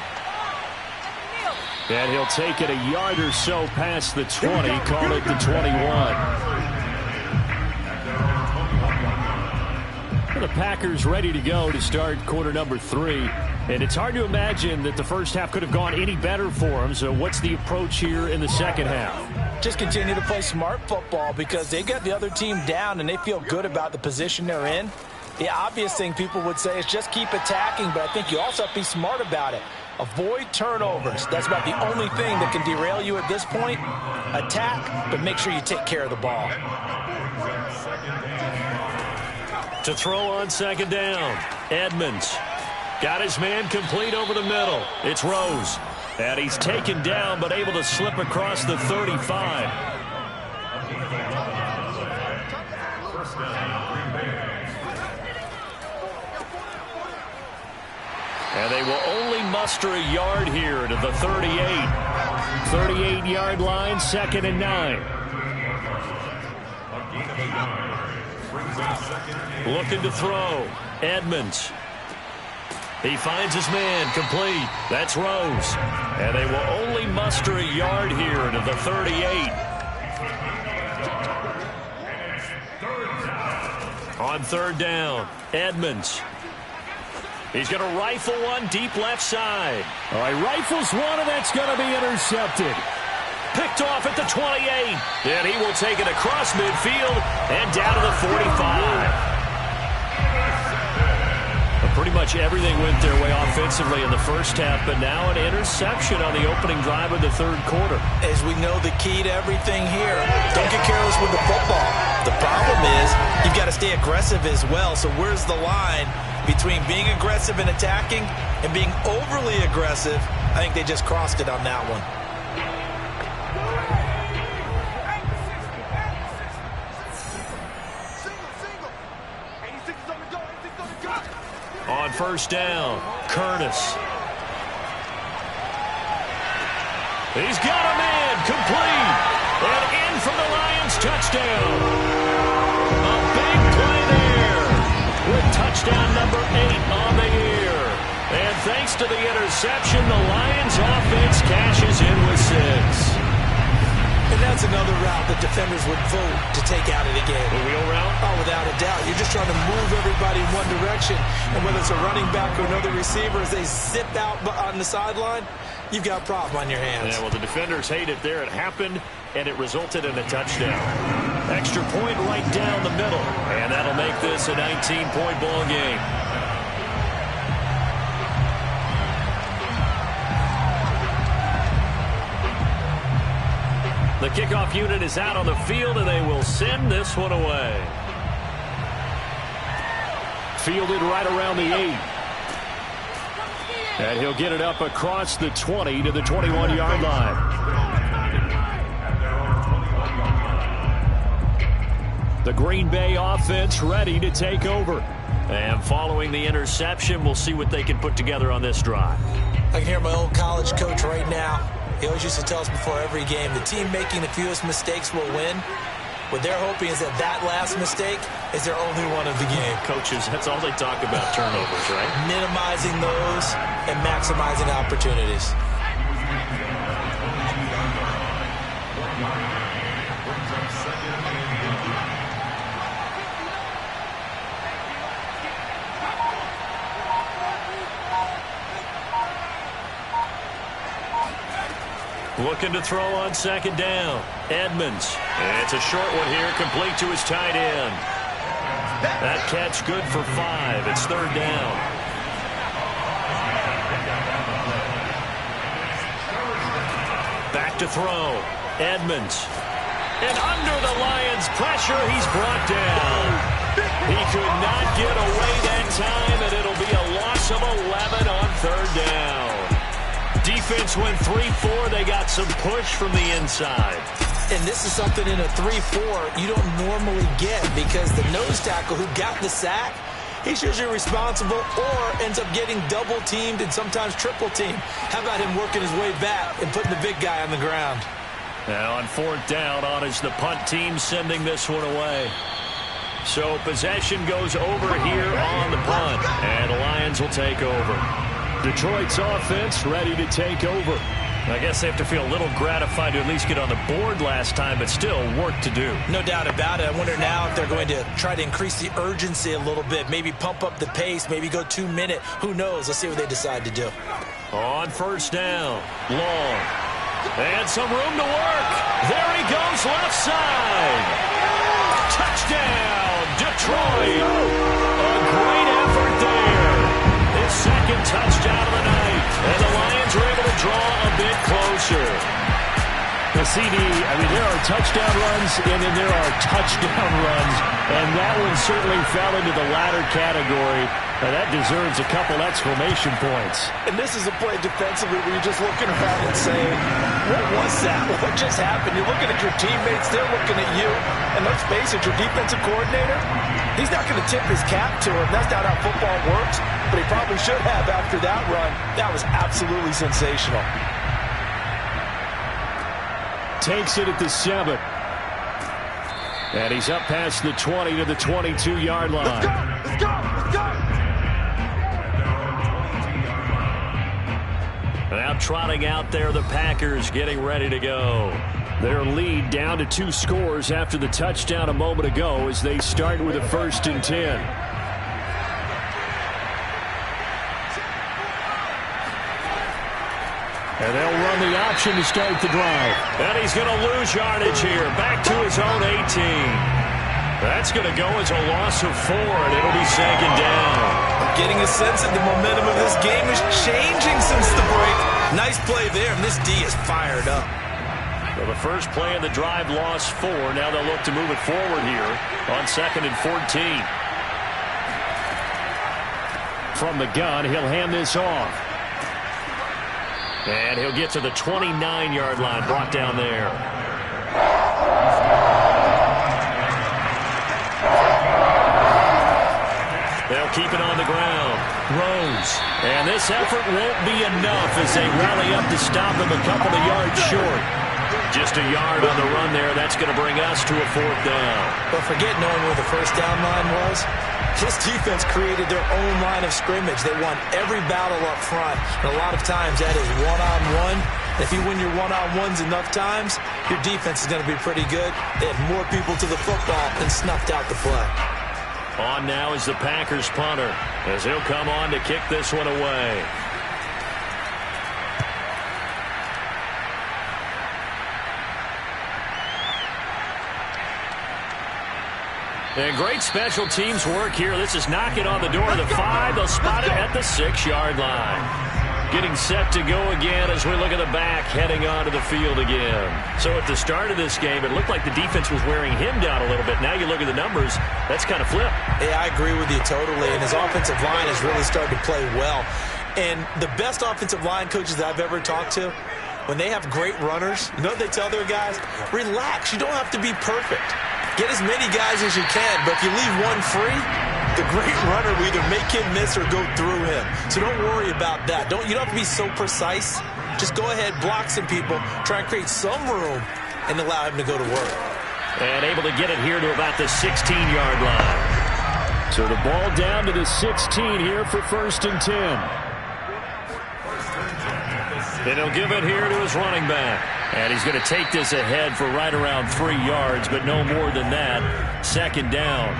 And he'll take it a yard or so past the 20, call it the 21. The Packers ready to go to start quarter number 3. And it's hard to imagine that the first half could have gone any better for them. So what's the approach here in the second half? Just continue to play smart football because they got the other team down and they feel good about the position they're in. The obvious thing people would say is just keep attacking, but I think you also have to be smart about it. Avoid turnovers. That's about the only thing that can derail you at this point. Attack, but make sure you take care of the ball. To throw on second down, Edmonds. Got his man complete over the middle. It's Rose. And he's taken down, but able to slip across the 35. And they will only muster a yard here to the 38. 38-yard line, 2nd and 9. Looking to throw. Edmonds. He finds his man complete. That's Rose. And they will only muster a yard here to the 38. On 3rd down, Edmonds. He's going to rifle one deep left side. All right, rifles one, and that's going to be intercepted. Picked off at the 28. And he will take it across midfield and down to the 45. Pretty much everything went their way offensively in the first half, but now an interception on the opening drive of the 3rd quarter. As we know, the key to everything here, don't get careless with the football. The problem is you've got to stay aggressive as well. So where's the line between being aggressive and attacking and being overly aggressive? I think they just crossed it on that one. On 1st down, Curtis. He's got a man complete. And in for the Lions touchdown. A big play there with touchdown number 8 on the year. And thanks to the interception, the Lions offense cashes in with 6. And that's another route that defenders would vote to take out of the game. A wheel route? Oh, without a doubt. You're just trying to move everybody in one direction. And whether it's a running back or another receiver, as they zip out on the sideline, you've got a problem on your hands. Yeah, well, the defenders hate it there. It happened, and it resulted in a touchdown. Extra point right down the middle. And that'll make this a 19-point ball game. The kickoff unit is out on the field, and they will send this one away. fielded right around the 8. And he'll get it up across the 20 to the 21-yard line. The Green Bay offense ready to take over. And following the interception, we'll see what they can put together on this drive. I can hear my old college coach right now. He always used to tell us before every game, the team making the fewest mistakes will win. What they're hoping is that last mistake is their only one of the game. Coaches, that's all they talk about, turnovers, right? Minimizing those and maximizing opportunities. Looking to throw on second down. Edmonds. It's a short one here, complete to his tight end. That catch good for 5. It's third down. Back to throw. Edmonds. And under the Lions' pressure, he's brought down. He could not get away that time, and it'll be a loss of 11 on third down. Defense went 3-4. They got some push from the inside. And this is something in a 3-4 you don't normally get because the nose tackle who got the sack, he's usually responsible or ends up getting double-teamed and sometimes triple-teamed. How about him working his way back and putting the big guy on the ground? Now on fourth down, on is the punt team sending this one away. So possession goes over here on the punt, and the Lions will take over. Detroit's offense ready to take over. I guess they have to feel a little gratified to at least get on the board last time, but still work to do. No doubt about it. I wonder now if they're going to try to increase the urgency a little bit, maybe pump up the pace, maybe go 2-minute. Who knows? Let's see what they decide to do. On first down, Long. And some room to work. There he goes, left side. Touchdown, Detroit. A great effort there. His second touchdown of the night. And the Lions are able to draw a bit closer. The CD, there are touchdown runs, and then there are touchdown runs. And that one certainly fell into the latter category. And that deserves a couple exclamation points. And this is a play defensively where you're just looking around and saying, what was that? What just happened? You're looking at your teammates, they're looking at you. And let's face it, your defensive coordinator, he's not going to tip his cap to him. That's not how football works. But he probably should have after that run. That was absolutely sensational. Takes it at the 7. And he's up past the 20 to the 22-yard line. Let's go! Let's go! Let's go! Now trotting out there, the Packers getting ready to go. Their lead down to 2 scores after the touchdown a moment ago as they start with a 1st and 10. And they'll run the option to start the drive. And he's going to lose yardage here. Back to his own 18. That's going to go as a loss of 4, and it'll be second down. I'm getting a sense that the momentum of this game is changing since the break. Nice play there, and this D is fired up. Well, the first play of the drive lost 4. Now they'll look to move it forward here on 2nd and 14. From the gun, he'll hand this off. And he'll get to the 29-yard line, brought down there. They'll keep it on the ground. Rose. And this effort won't be enough as they rally up to stop him a couple of yards short. Just a yard on the run there. That's going to bring us to a 4th down. But forget knowing where the first down line was. This defense created their own line of scrimmage. They won every battle up front. And a lot of times that is one-on-one. If you win your one-on-ones enough times, your defense is going to be pretty good. They had more people to the football and snuffed out the play. On now is the Packers punter as he'll come on to kick this one away. And great special teams work here. This is knocking on the door of the 5. They'll spot it at the 6-yard line. getting set to go again as we look at the back heading onto the field again. So at the start of this game, it looked like the defense was wearing him down a little bit. Now you look at the numbers, that's kind of flipped. Yeah, I agree with you totally, and his offensive line has really started to play well. And the best offensive line coaches that I've ever talked to, when they have great runners, you know what they tell their guys? Relax. You don't have to be perfect. Get as many guys as you can, but if you leave one free, the great runner will either make him miss or go through him. So don't worry about that. You don't have to be so precise. Just go ahead, block some people, try and create some room, and allow him to go to work. And able to get it here to about the 16-yard line. So the ball down to the 16 here for 1st and 10. And he'll give it here to his running back. And he's going to take this ahead for right around 3 yards, but no more than that. 2nd down.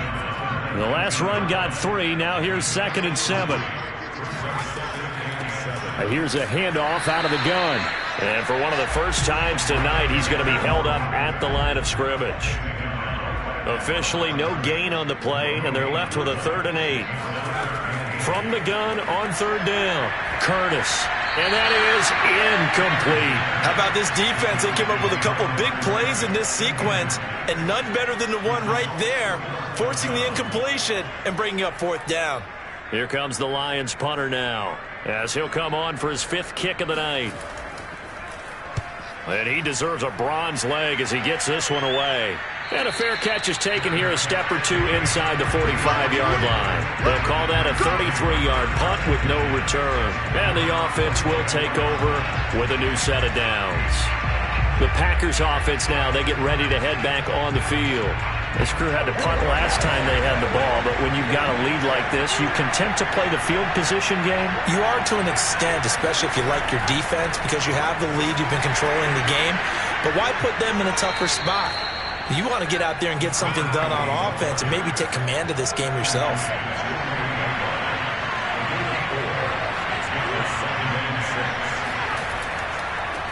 The last run got 3. Now here's 2nd and 7. Here's a handoff out of the gun. And for one of the first times tonight, he's going to be held up at the line of scrimmage. Officially no gain on the play, and they're left with a 3rd and 8. From the gun on 3rd down, Curtis. And that is incomplete. How about this defense? They came up with a couple big plays in this sequence, and none better than the one right there, forcing the incompletion and bringing up 4th down. Here comes the Lions punter now, as he'll come on for his 5th kick of the night. And he deserves a bronze leg as he gets this one away. And a fair catch is taken here a step or 2 inside the 45-yard line. They'll call that a 33-yard punt with no return. And the offense will take over with a new set of downs. The Packers offense now, they get ready to head back on the field. This crew had to punt last time they had the ball, but when you've got a lead like this, you content to play the field position game? You are to an extent, especially if you like your defense, because you have the lead, you've been controlling the game. But why put them in a tougher spot? You want to get out there and get something done on offense and maybe take command of this game yourself.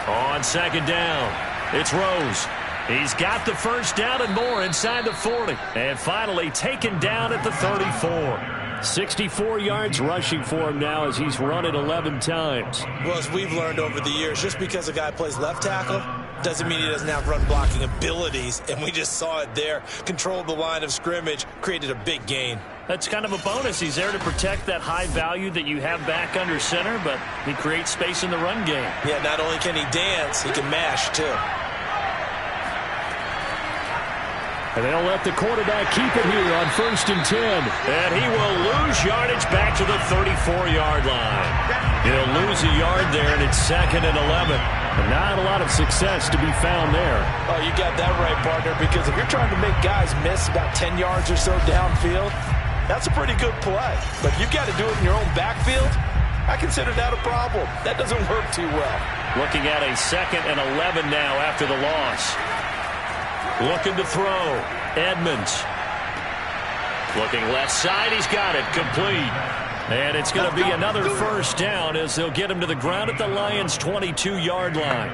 On 2nd down, it's Rose. He's got the 1st down and more inside the 40. And finally taken down at the 34. 64 yards rushing for him now as he's run it 11 times. Well, as we've learned over the years, just because a guy plays left tackle doesn't mean he doesn't have run blocking abilities, and we just saw it there. Controlled the line of scrimmage, created a big gain. That's kind of a bonus. He's there to protect that high value that you have back under center, but he creates space in the run game. Yeah, not only can he dance, he can mash too. And they'll let the quarterback keep it here on 1st and 10. And he will lose yardage back to the 34-yard line. He'll lose a yard there, and it's 2nd and 11. And not a lot of success to be found there. Oh, you got that right, partner, because if you're trying to make guys miss about 10 yards or so downfield, that's a pretty good play. But if you've got to do it in your own backfield, I consider that a problem. That doesn't work too well. Looking at a 2nd and 11 now after the loss. Looking to throw. Edmonds. Looking left side. He's got it. Complete. And it's going to be another 1st down as they'll get him to the ground at the Lions' 22-yard line.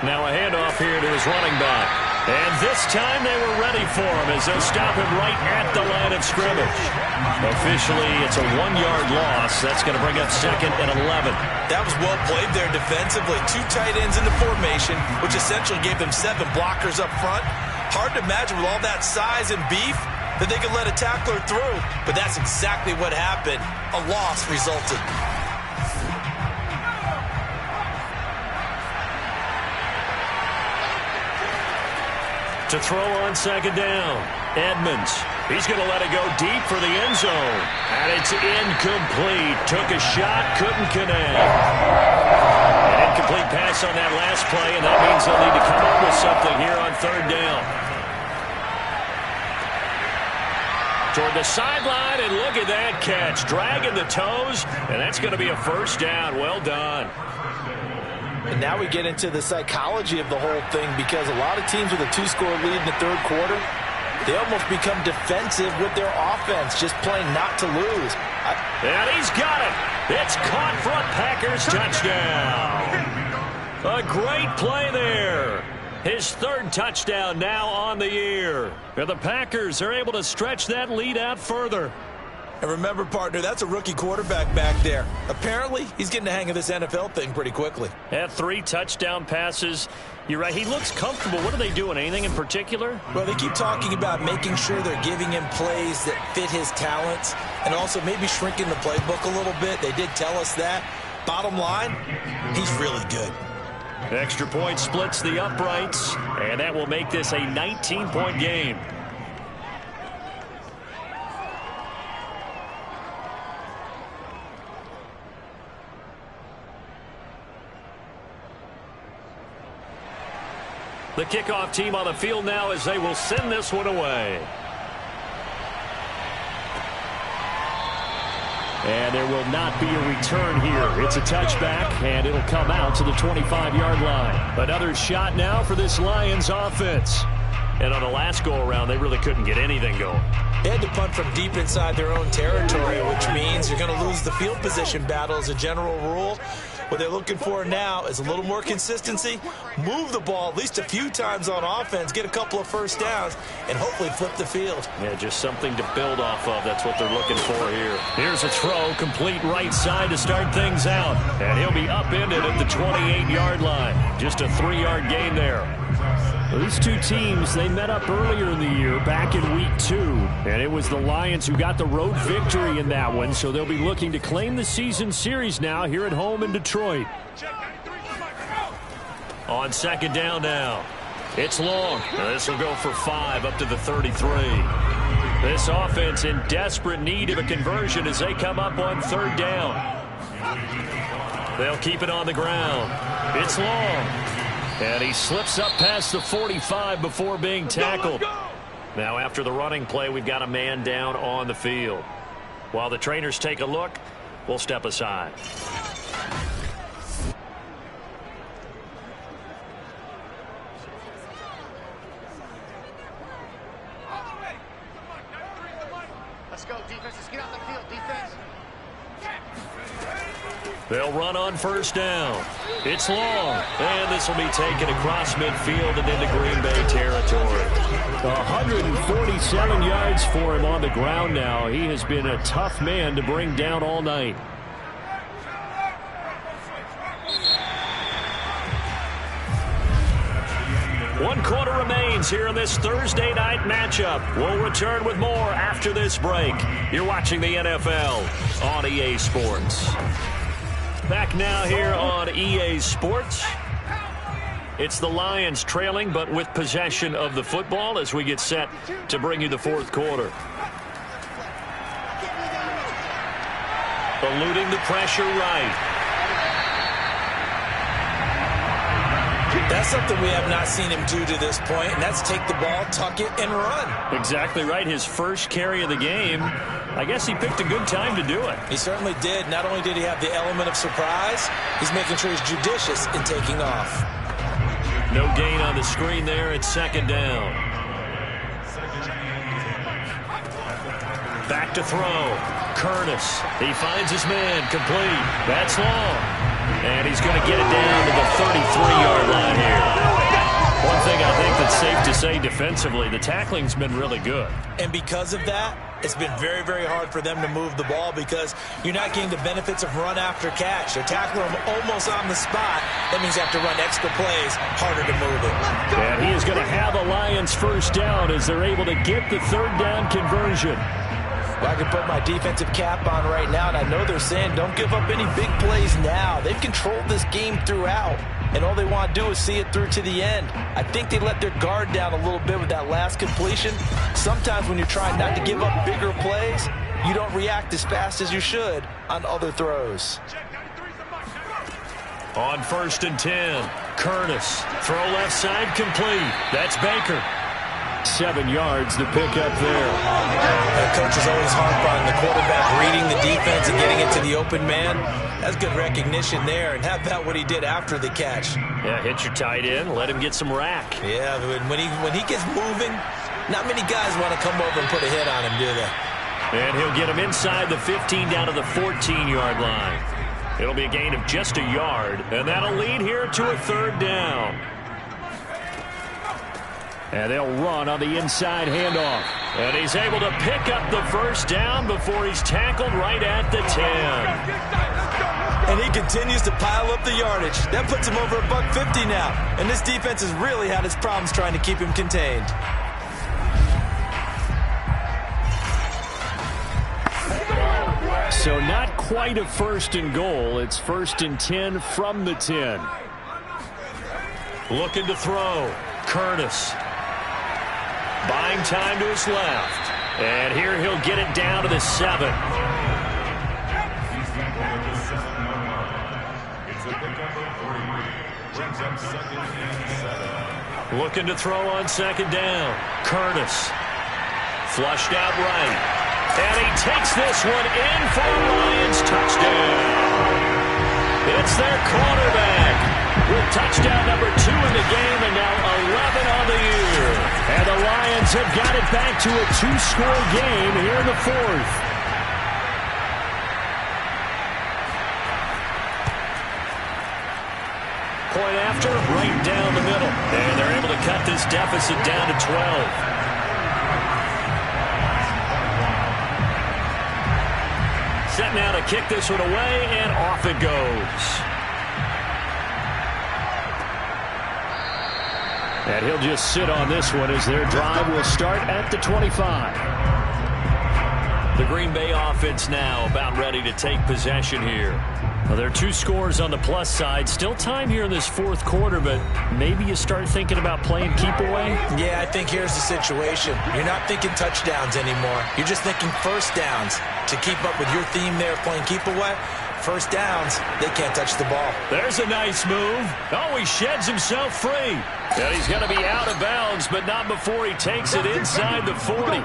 Now a handoff here to his running back. And this time they were ready for him as they'll stop him right at the line of scrimmage. Officially, it's a 1-yard loss. That's going to bring up 2nd and 11. That was well played there defensively. 2 tight ends in the formation, which essentially gave them 7 blockers up front. Hard to imagine with all that size and beef that they could let a tackler through. But that's exactly what happened. A loss resulted. To throw on 2nd down. Edmonds. He's going to let it go deep for the end zone. And it's incomplete. Took a shot, couldn't connect. An incomplete pass on that last play, and that means they'll need to come up with something here on 3rd down. Toward the sideline, and look at that catch. Dragging the toes, and that's going to be a 1st down. Well done. And now we get into the psychology of the whole thing, because a lot of teams with a 2-score lead in the 3rd quarter, they almost become defensive with their offense, just playing not to lose. And he's got it. It's caught for a Packers touchdown. A great play there. His third touchdown now on the year. And the Packers are able to stretch that lead out further. And remember, partner, that's a rookie quarterback back there. Apparently, he's getting the hang of this NFL thing pretty quickly. Had 3 touchdown passes. You're right. He looks comfortable. What are they doing? Anything in particular? Well, they keep talking about making sure they're giving him plays that fit his talents and also maybe shrinking the playbook a little bit. They did tell us that. Bottom line, he's really good. Extra point splits the uprights, and that will make this a 19-point game. The kickoff team on the field now as they will send this one away. And there will not be a return here. It's a touchback, and it'll come out to the 25-yard line. Another shot now for this Lions offense. And on the last go-around, they really couldn't get anything going. They had to punt from deep inside their own territory, which means you're going to lose the field position battle as a general rule. What they're looking for now is a little more consistency, move the ball at least a few times on offense, get a couple of first downs, and hopefully flip the field. Yeah, just something to build off of. That's what they're looking for here. Here's a throw, complete right side to start things out. And he'll be upended at the 28-yard line. Just a 3-yard gain there. These two teams, they met up earlier in the year, back in week 2. And it was the Lions who got the road victory in that one, so they'll be looking to claim the season series now here at home in Detroit. On second down now. It's long. This will go for 5 up to the 33. This offense in desperate need of a conversion as they come up on third down. They'll keep it on the ground. It's long. And he slips up past the 45 before being tackled. Now after the running play, we've got a man down on the field. While the trainers take a look, we'll step aside. Let's go, defense. Let's get out the field, defense. They'll run on first down. It's long. And this will be taken across midfield and into Green Bay territory. 147 yards for him on the ground now. He has been a tough man to bring down all night. One quarter remains here in this Thursday night matchup. We'll return with more after this break. You're watching the NFL on EA Sports. Back now here on EA Sports. It's the Lions trailing, but with possession of the football as we get set to bring you the fourth quarter. Eluding the pressure right. That's something we have not seen him do to this point, and that's take the ball, tuck it, and run. Exactly right. His first carry of the game. I guess he picked a good time to do it. He certainly did. Not only did he have the element of surprise, he's making sure he's judicious in taking off. No gain on the screen there. It's second down. Back to throw. Curtis. He finds his man. Complete. That's long. And he's going to get it down to the 33-yard line here. One thing I think that's safe to say defensively, the tackling's been really good. And because of that, it's been very, very hard for them to move the ball because you're not getting the benefits of run after catch. They're tackling him almost on the spot. That means you have to run extra plays, harder to move it. And he is going to have a Lions first down as they're able to get the third down conversion. Well, I can put my defensive cap on right now, and I know they're saying don't give up any big plays now. They've controlled this game throughout, and all they want to do is see it through to the end. I think they let their guard down a little bit with that last completion. Sometimes when you're trying not to give up bigger plays, you don't react as fast as you should on other throws. On first and 10, Curtis. Throw left side complete. That's Baker. 7 yards to pick up there. Coach is always harp on the quarterback reading the defense and getting it to the open man. That's good recognition there. And how about what he did after the catch? Yeah, hit your tight end. Let him get some rack. Yeah, when he gets moving, not many guys want to come over and put a hit on him, do they? And he'll get him inside the 15 down to the 14-yard line. It'll be a gain of just a yard, and that'll lead here to a third down. And they'll run on the inside handoff. And he's able to pick up the first down before he's tackled right at the 10. And he continues to pile up the yardage. That puts him over $150 now. And this defense has really had its problems trying to keep him contained. So not quite a first and goal. It's 1st and 10 from the 10. Looking to throw. Curtis. Buying time to his left. And here he'll get it down to the 7. Looking to throw on 2nd down. Curtis. Flushed out right. And he takes this one in for a Lions touchdown. It's their quarterback with touchdown number 2 in the game and now 11 on the year. And the Lions have got it back to a 2-score game here in the 4th. Point after, right down the middle. And they're able to cut this deficit down to 12. Set now to kick this one away, and off it goes. And he'll just sit on this one as their drive will start at the 25. The Green Bay offense now about ready to take possession here. Well, there are 2 scores on the plus side. Still time here in this 4th quarter, but maybe you start thinking about playing keep away? Yeah, I think here's the situation. You're not thinking touchdowns anymore. You're just thinking first downs. To keep up with your theme there, playing keep away, first downs, they can't touch the ball. There's a nice move. Oh, he sheds himself free. And he's going to be out of bounds, but not before he takes it inside the 40.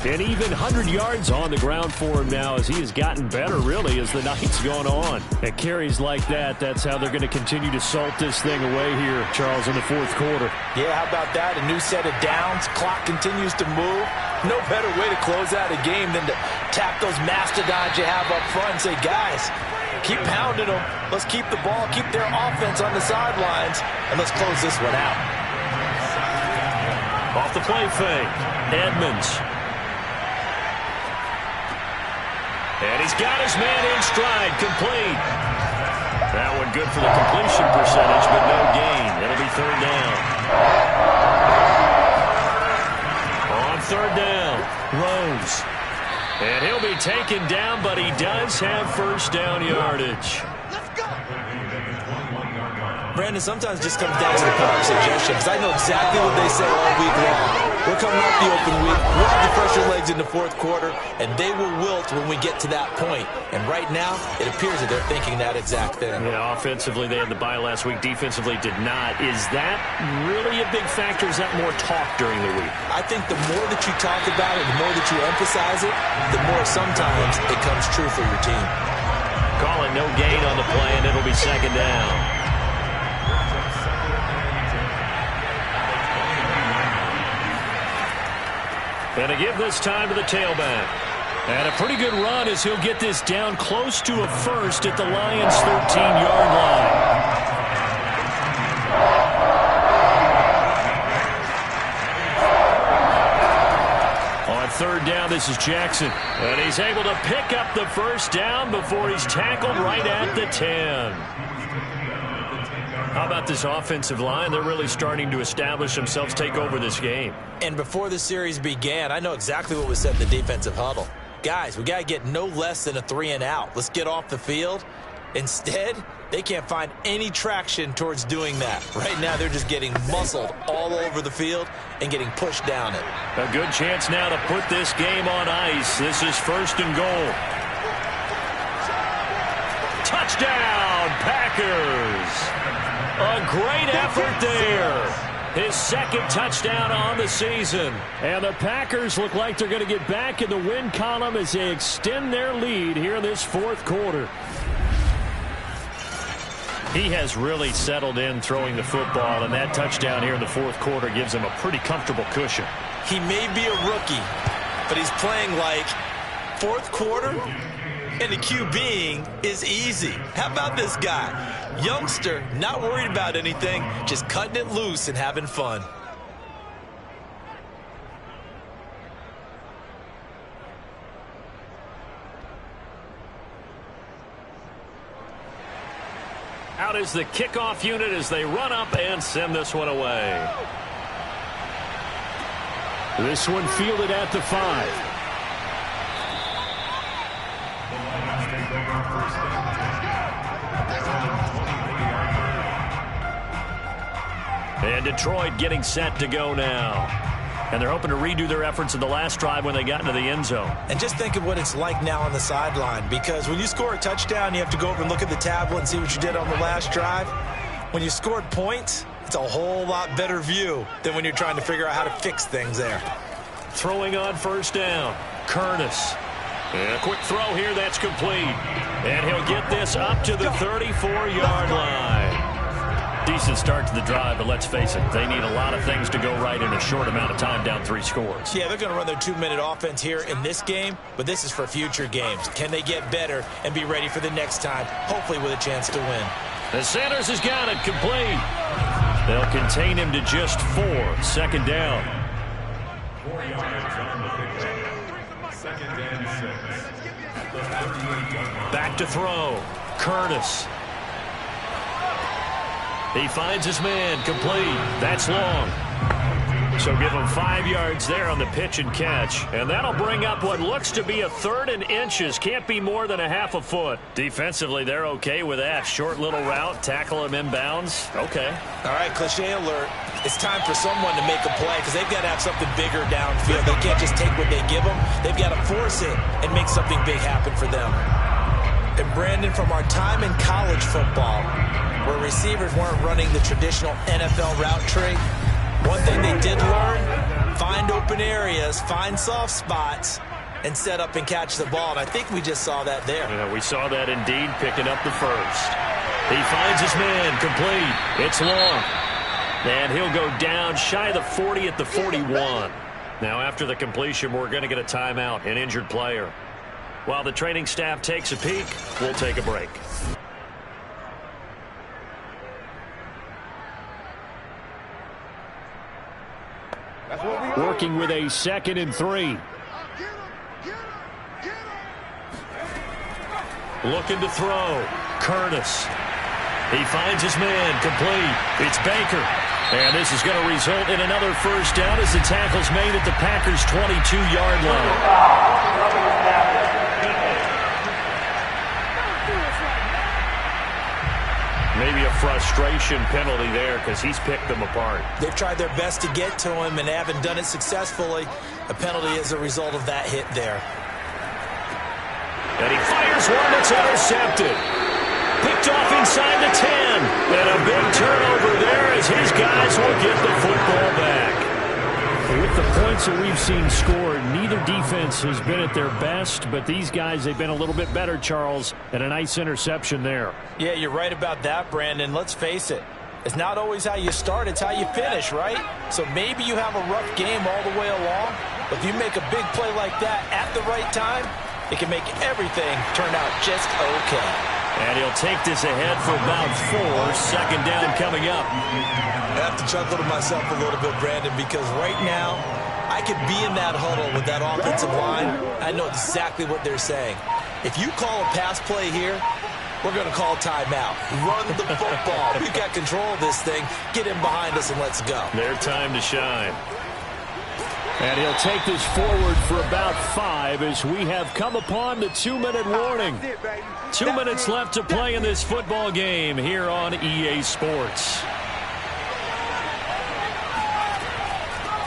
An even 100 yards on the ground for him now as he has gotten better, really, as the night's gone on. And carries like that, that's how they're going to continue to salt this thing away here, Charles, in the 4th quarter. Yeah, how about that? A new set of downs. Clock continues to move. No better way to close out a game than to tap those mastodons you have up front and say, guys, keep pounding them. Let's keep the ball, keep their offense on the sidelines, and let's close this one out. Off the play fake, Edmonds. And he's got his man in stride, complete. That one good for the completion percentage, but no gain. It'll be 3rd down. On 3rd down, Rose. And he'll be taken down, but he does have first down yardage. Brandon, sometimes it just comes down to the power of suggestion, because I know exactly what they say all week long. We're coming off the open week. We'll have the fresher legs in the 4th quarter, and they will wilt when we get to that point. And right now, it appears that they're thinking that exact thing. Yeah, offensively, they had the bye last week. Defensively, did not. Is that really a big factor? Is that more talk during the week? I think the more that you talk about it, the more that you emphasize it, the more sometimes it comes true for your team. Call it no gain on the play, and it'll be 2nd down. And to give this time to the tailback. And a pretty good run as he'll get this down close to a first at the Lions' 13-yard line. On 3rd down, this is Jackson. And he's able to pick up the first down before he's tackled right at the 10. How about this offensive line? They're really starting to establish themselves, take over this game. And before the series began, I know exactly what was said in the defensive huddle. Guys, we got to get no less than a 3-and-out. Let's get off the field. Instead, they can't find any traction towards doing that. Right now, they're just getting muscled all over the field and getting pushed down it. A good chance now to put this game on ice. This is 1st and goal. Touchdown, Packers! A great effort there. His 2nd touchdown on the season. And the Packers look like they're going to get back in the win column as they extend their lead here in this 4th quarter. He has really settled in throwing the football, and that touchdown here in the 4th quarter gives him a pretty comfortable cushion. He may be a rookie, but he's playing like 4th quarter, and the QBing is easy. How about this guy? Youngster, not worried about anything, just cutting it loose and having fun. Out is the kickoff unit as they run up and send this one away. This one fielded at the 5. And Detroit getting set to go now. And they're hoping to redo their efforts in the last drive when they got into the end zone. And just think of what it's like now on the sideline, because when you score a touchdown, you have to go over and look at the tablet and see what you did on the last drive. When you scored points, it's a whole lot better view than when you're trying to figure out how to fix things there. Throwing on first down, Curtis. And a quick throw here that's complete. And he'll get this up to the 34-yard line. Decent start to the drive, but let's face it, they need a lot of things to go right in a short amount of time, down 3 scores. Yeah, they're going to run their 2-minute offense here in this game, but this is for future games. Can they get better and be ready for the next time, hopefully with a chance to win? And Sanders has got it complete. They'll contain him to just 4. Second down. 4 yards on the pickup. Second and 6. At the 38-yard line. Back to throw. Curtis. He finds his man, complete. That's long. So give him 5 yards there on the pitch and catch. And that'll bring up what looks to be a 3rd and inches. Can't be more than a half a foot. Defensively, they're okay with that. Short little route, tackle him inbounds. Okay. All right, cliche alert. It's time for someone to make a play because they've got to have something bigger downfield. They can't just take what they give them. They've got to force it and make something big happen for them. And Brandon, from our time in college football, where receivers weren't running the traditional NFL route tree, one thing they did learn, find open areas, find soft spots, and set up and catch the ball. And I think we just saw that there. Yeah, we saw that indeed, picking up the first. He finds his man, complete. It's long. And he'll go down shy of the 40 at the 41. Now, after the completion, we're going to get a timeout, an injured player. While the training staff takes a peek, we'll take a break. Working with a 2nd and 3. Looking to throw. Curtis. He finds his man, complete. It's Baker. And this is going to result in another first down as the tackle's made at the Packers' 22-yard line. Maybe a frustration penalty there because he's picked them apart. They've tried their best to get to him and haven't done it successfully. A penalty is a result of that hit there. And he fires one that's intercepted. Picked off inside the 10. And a big turnover there as his guys will get the football back. With the points that we've seen scored, neither defense has been at their best, but these guys, they've been a little bit better, Charles, and a nice interception there. Yeah, you're right about that, Brandon. Let's face it. It's not always how you start, it's how you finish, right? So maybe you have a rough game all the way along, but if you make a big play like that at the right time, it can make everything turn out just okay. And he'll take this ahead for about 4. Second down coming up. I have to chuckle to myself a little bit, Brandon, because right now I could be in that huddle with that offensive line. I know exactly what they're saying. If you call a pass play here, we're going to call timeout. Run the football. We've got control of this thing. Get in behind us and let's go. Their time to shine. And he'll take this forward for about 5 as we have come upon the 2-minute warning. 2 minutes left to play in this football game here on EA Sports.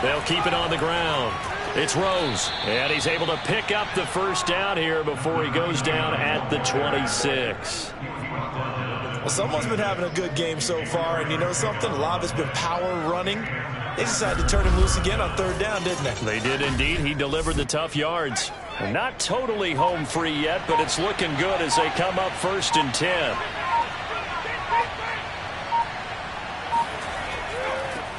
They'll keep it on the ground. It's Rose, and he's able to pick up the first down here before he goes down at the 26. Well, someone's been having a good game so far, and you know something? A lot of it's been power running. They decided to turn him loose again on 3rd down, didn't they? They did indeed. He delivered the tough yards. Not totally home free yet, but it's looking good as they come up 1st and 10.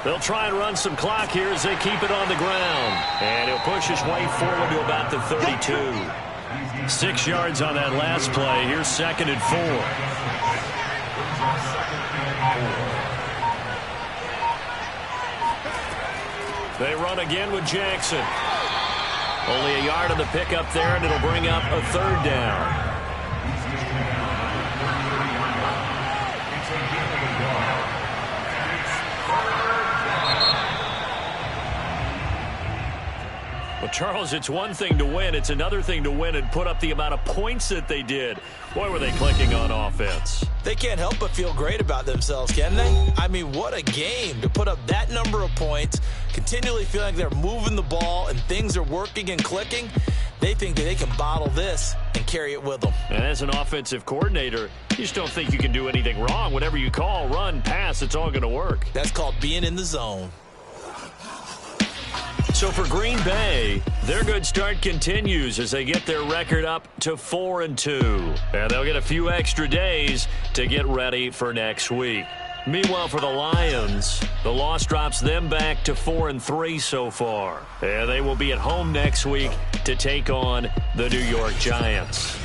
They'll try and run some clock here as they keep it on the ground. And he'll push his way forward to about the 32. 6 yards on that last play. Here's 2nd and 4. They run again with Jackson. Only a yard on the pickup there, and it'll bring up a 3rd down. Well, Charles, it's one thing to win. It's another thing to win and put up the amount of points that they did. Boy, were they clicking on offense. They can't help but feel great about themselves, can they? I mean, what a game to put up that number of points, continually feeling like they're moving the ball and things are working and clicking. They think that they can bottle this and carry it with them. And as an offensive coordinator, you just don't think you can do anything wrong. Whatever you call, run, pass, it's all going to work. That's called being in the zone. So for Green Bay, their good start continues as they get their record up to 4-2. And they'll get a few extra days to get ready for next week. Meanwhile, for the Lions, the loss drops them back to 4-3 so far. And they will be at home next week to take on the New York Giants.